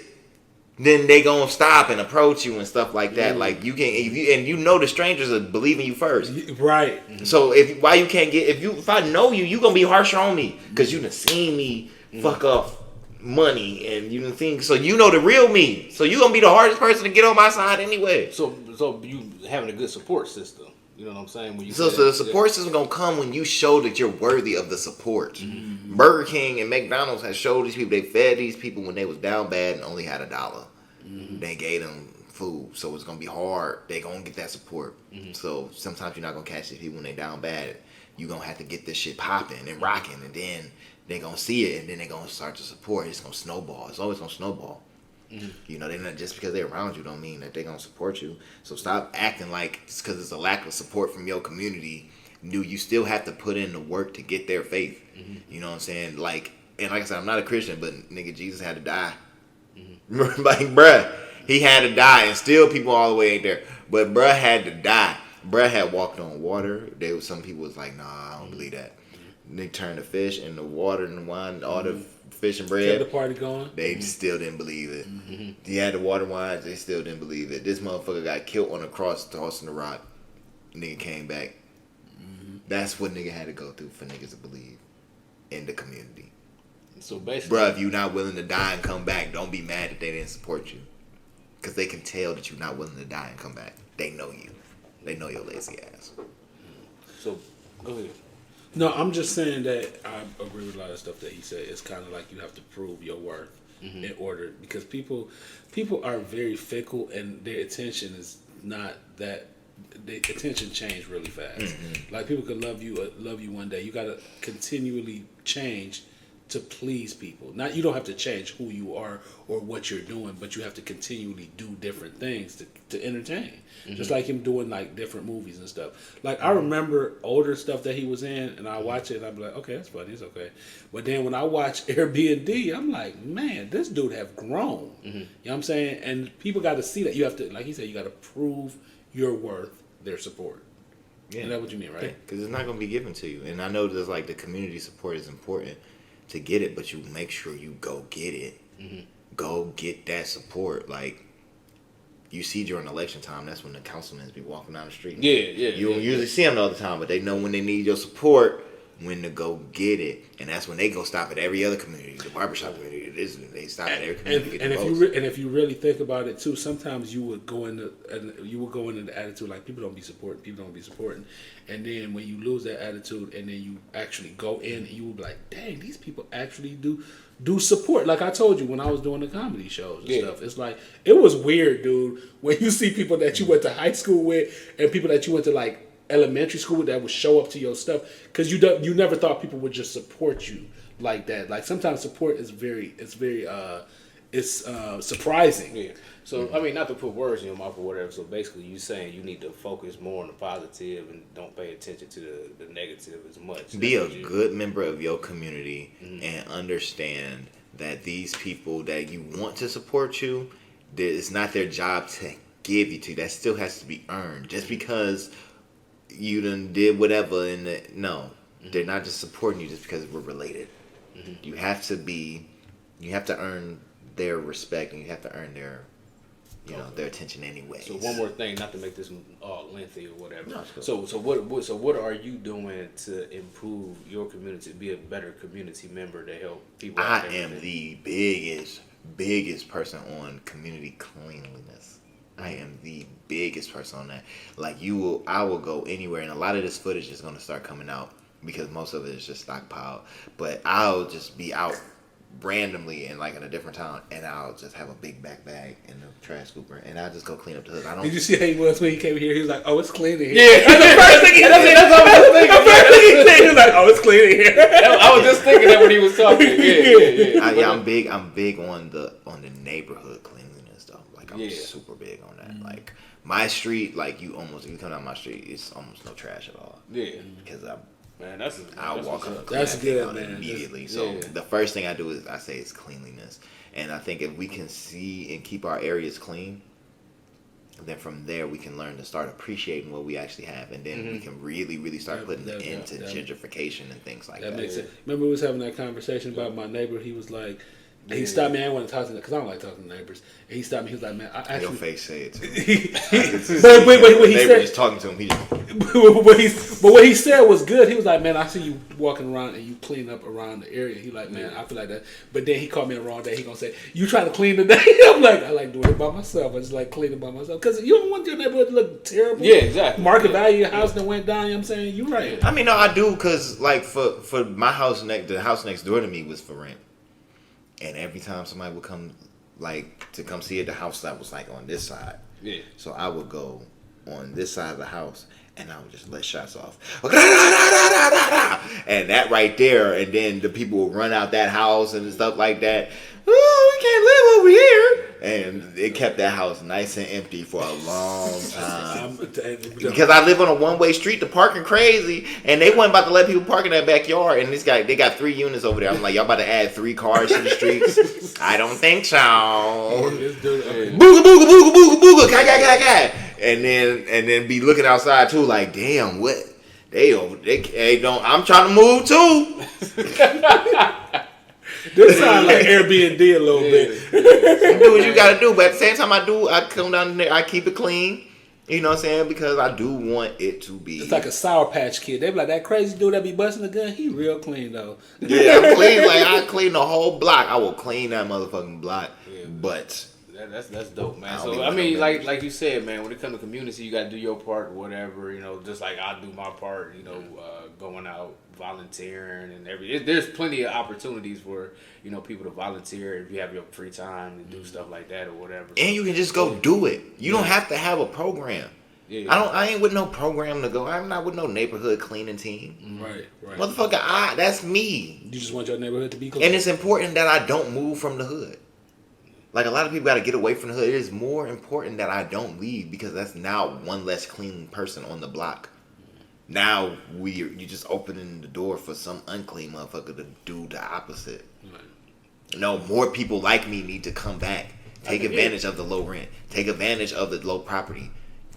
then they gonna stop and approach you and stuff like that. Mm-hmm. Like you can, the strangers are believing you first, right? Mm-hmm. So if I know you gonna be harsher on me because you done seen me fuck up money and you done seen, so the real me. So you gonna be the hardest person to get on my side anyway. So you having a good support system. You know what I'm saying? When so the support system gonna come when you show that you're worthy of the support. Mm-hmm. Burger King and McDonald's has showed these people, they fed these people when they was down bad and only had $1. Mm-hmm. They gave them food, so it's gonna be hard. They gonna get that support. Mm-hmm. So sometimes you're not gonna catch these people when they down bad. You gonna have to get this shit popping and rocking, and then they gonna see it, and then they gonna start to support. It's gonna snowball. It's always gonna snowball. You know, they're not just because they're around you don't mean that they're gonna support you. So stop acting like just because it's a lack of support from your community. You still have to put in the work to get their faith. You know what I'm saying? Like I said, I'm not a Christian, but nigga, Jesus had to die. Like, bruh, he had to die, and still people all the way ain't there. But bruh had to die. Bruh had walked on water. Some people was like, nah, I don't believe that. They turned the fish and the water and the wine, all the fish and bread. Kept the party going. They still didn't believe it. He had the water wines. They still didn't believe it. This motherfucker got killed on a cross, tossing the rock. Nigga came back. That's what nigga had to go through for niggas to believe in the community. So basically, Bruh, if you're not willing to die and come back, don't be mad that they didn't support you. Because they can tell that you're not willing to die and come back. They know you. They know your lazy ass. So, go ahead. No, I'm just saying that I agree with a lot of stuff that he said. It's kind of like you have to prove your worth in order, because people are very fickle, and their attention is not that. The attention change really fast. Like, people can love you one day. You gotta continually change to please people. You don't have to change who you are or what you're doing, but you have to continually do different things to entertain. Just like him doing like different movies and stuff. Like, I remember older stuff that he was in, and I watch it and I'm like, okay, that's funny, it's okay. But then when I watch Airbnb, I'm like, man, this dude have grown. You know what I'm saying? And people got to see that. You have to, like he said, you got to prove your worth, their support. Yeah. Is that what you mean, right? Because it's not going to be given to you. And I know there's like the community support is important to get it, but you make sure you go get it. Go get that support. Like, you see during election time, that's when the councilmen be walking down the street. You don't usually see them all the time, but they know when they need your support, when to go get it. And that's when they go stop at every other community, the barbershop community. They stop at every community. And if you really think about it too, sometimes you would go into the attitude like people don't be supporting, and then when you lose that attitude and then you actually go in, you will be like, dang, these people actually do support. Like I told you when I was doing the comedy shows and stuff, it's like, it was weird, dude, when you see people that you went to high school with and people that you went to like elementary school that would show up to your stuff, because you never thought people would just support you like that. Like, sometimes support is very surprising. Yeah. So I mean, not to put words in your mouth or whatever. So basically, you saying you need to focus more on the positive and don't pay attention to the negative as much. Be a good member of your community and understand that these people that you want to support you, it's not their job to give you to. That still has to be earned. Just because you done did whatever, they're not just supporting you just because we're related. You have to earn their respect, and you have to earn their attention anyway. So one more thing, not to make this lengthy or whatever. No, so what are you doing to improve your community, be a better community member to help people? I am the biggest person on community cleanliness. I am the biggest person on that. Like, I will go anywhere, and a lot of this footage is going to start coming out because most of it is just stockpiled. But I'll just be out randomly in a different town, and I'll just have a big backpack and a trash scooper, and I'll just go clean up the hood. Did you see how he was when he came here? He was like, "Oh, it's clean in here." Yeah, that's the first thing he said. That's what I was thinking. The first thing he said, he was like, "Oh, it's clean in here." I was just thinking that when he was talking. Yeah. I'm big on the neighborhood cleanliness though. Like, I'm super big on that. Like, my street, if you come down my street, it's almost no trash at all. Yeah, because I'll walk up. That's good, man. Immediately. So the first thing I do is I say it's cleanliness, and I think if we can see and keep our areas clean, then from there we can learn to start appreciating what we actually have, and then we can really, really start putting an end to gentrification and things like that. That makes sense. Remember we was having that conversation about my neighbor. He was like, he stopped me. I didn't want to talk to him because I don't like talking to neighbors. And he stopped me. He was like, "Man, I actually." Your face say it too. But what he said, just talking to him. But what he said was good. He was like, "Man, I see you walking around and you clean up around the area." He like, "Man, I feel like that." But then he called me the wrong day. He gonna say, "You trying to clean today?" I'm like, "I like doing it by myself. I just like cleaning by myself because you don't want your neighborhood to look terrible." Yeah, exactly. Market value of your house that went down. You know what I'm saying? You're right. I mean, no, I do because for my house the house next door to me was for rent. And every time somebody would come, to come see it, the house that was on this side. Yeah. So I would go on this side of the house, and I would just let shots off. And that right there, and then the people would run out that house and stuff like that. Oh, we can't live over here. And it kept that house nice and empty for a long time. Because I live on a one-way street, the parking crazy, and they wasn't about to let people park in that backyard. And they got 3 units over there. I'm like, y'all about to add 3 cars to the streets? I don't think so. Booga, booga, booga, booga, booga, ka. And then be looking outside too, like, damn, what? They don't. I'm trying to move too. This sounds like Airbnb a little bit. You do what you gotta do, but at the same time, I come down there, I keep it clean. You know what I'm saying? Because I do want it to be. It's like a Sour Patch Kid. They be like, that crazy dude that be busting the gun, he real clean though. Yeah, I'm clean. Like I clean the whole block. I will clean that motherfucking block. Yeah, but that's dope, man. So I mean, like you said, man, when it comes to community, you gotta do your part, whatever. You know, just like I do my part. You know, going out, volunteering, and there's plenty of opportunities for people to volunteer if you have your free time to do stuff like that or whatever. And you can just go do it. You don't have to have a program. Yeah. I ain't with no program to go. I'm not with no neighborhood cleaning team. Right. Motherfucker, that's me. You just want your neighborhood to be clean. And it's important that I don't move from the hood. Like a lot of people got to get away from the hood. It is more important that I don't leave because that's now one less clean person on the block. Now you just opening the door for some unclean motherfucker to do the opposite. Right. No, more people like me need to come back. Take advantage of the low rent. Take advantage of the low property.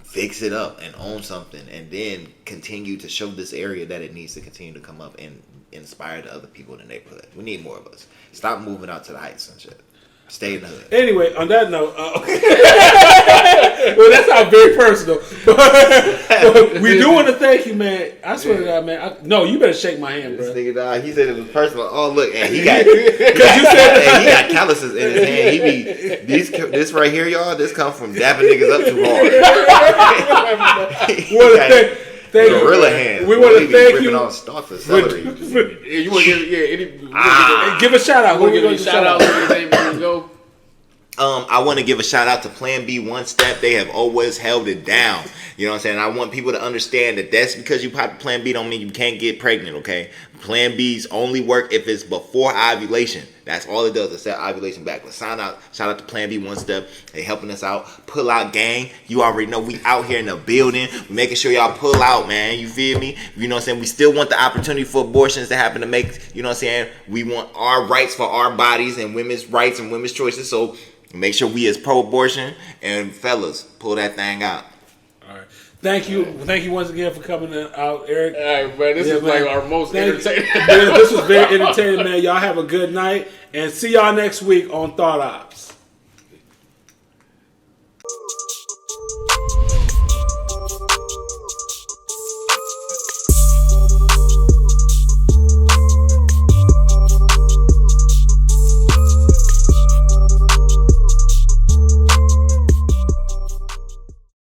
Fix it up and own something, and then continue to show this area that it needs to continue to come up and inspire the other people in the neighborhood. We need more of us. Stop moving out to the heights and shit. Stay in the hood. Anyway, on that note, well, that's not very personal. But we do want to thank you, man. I swear to God, man. No, you better shake my hand, bro. This nigga, dog, he said it was personal. Oh, look, and he got he got calluses in his hand. He be this right here, y'all. This come from dapping niggas up too hard. Thank you. Gorilla hands. We want to thank you. On stalks of celery. You want to give a shout out. Who give a shout out? Go. I want to give a shout out to Plan B One Step. They have always held it down. You know what I'm saying? I want people to understand that that's because you pop Plan B don't mean you can't get pregnant, okay? Plan B's only work if it's before ovulation. That's all it does is set ovulation back. But shout out to Plan B One Step. They helping us out. Pull out gang. You already know we out here in the building. We making sure y'all pull out, man. You feel me? You know what I'm saying? We still want the opportunity for abortions to happen to make, you know what I'm saying? We want our rights for our bodies and women's rights and women's choices. So make sure we is pro-abortion. And fellas, pull that thing out. All right. Thank you once again for coming out, Eric. All right, man. This is like our most entertaining. This was very entertaining, man. Y'all have a good night, and see y'all next week on Thought OPPS.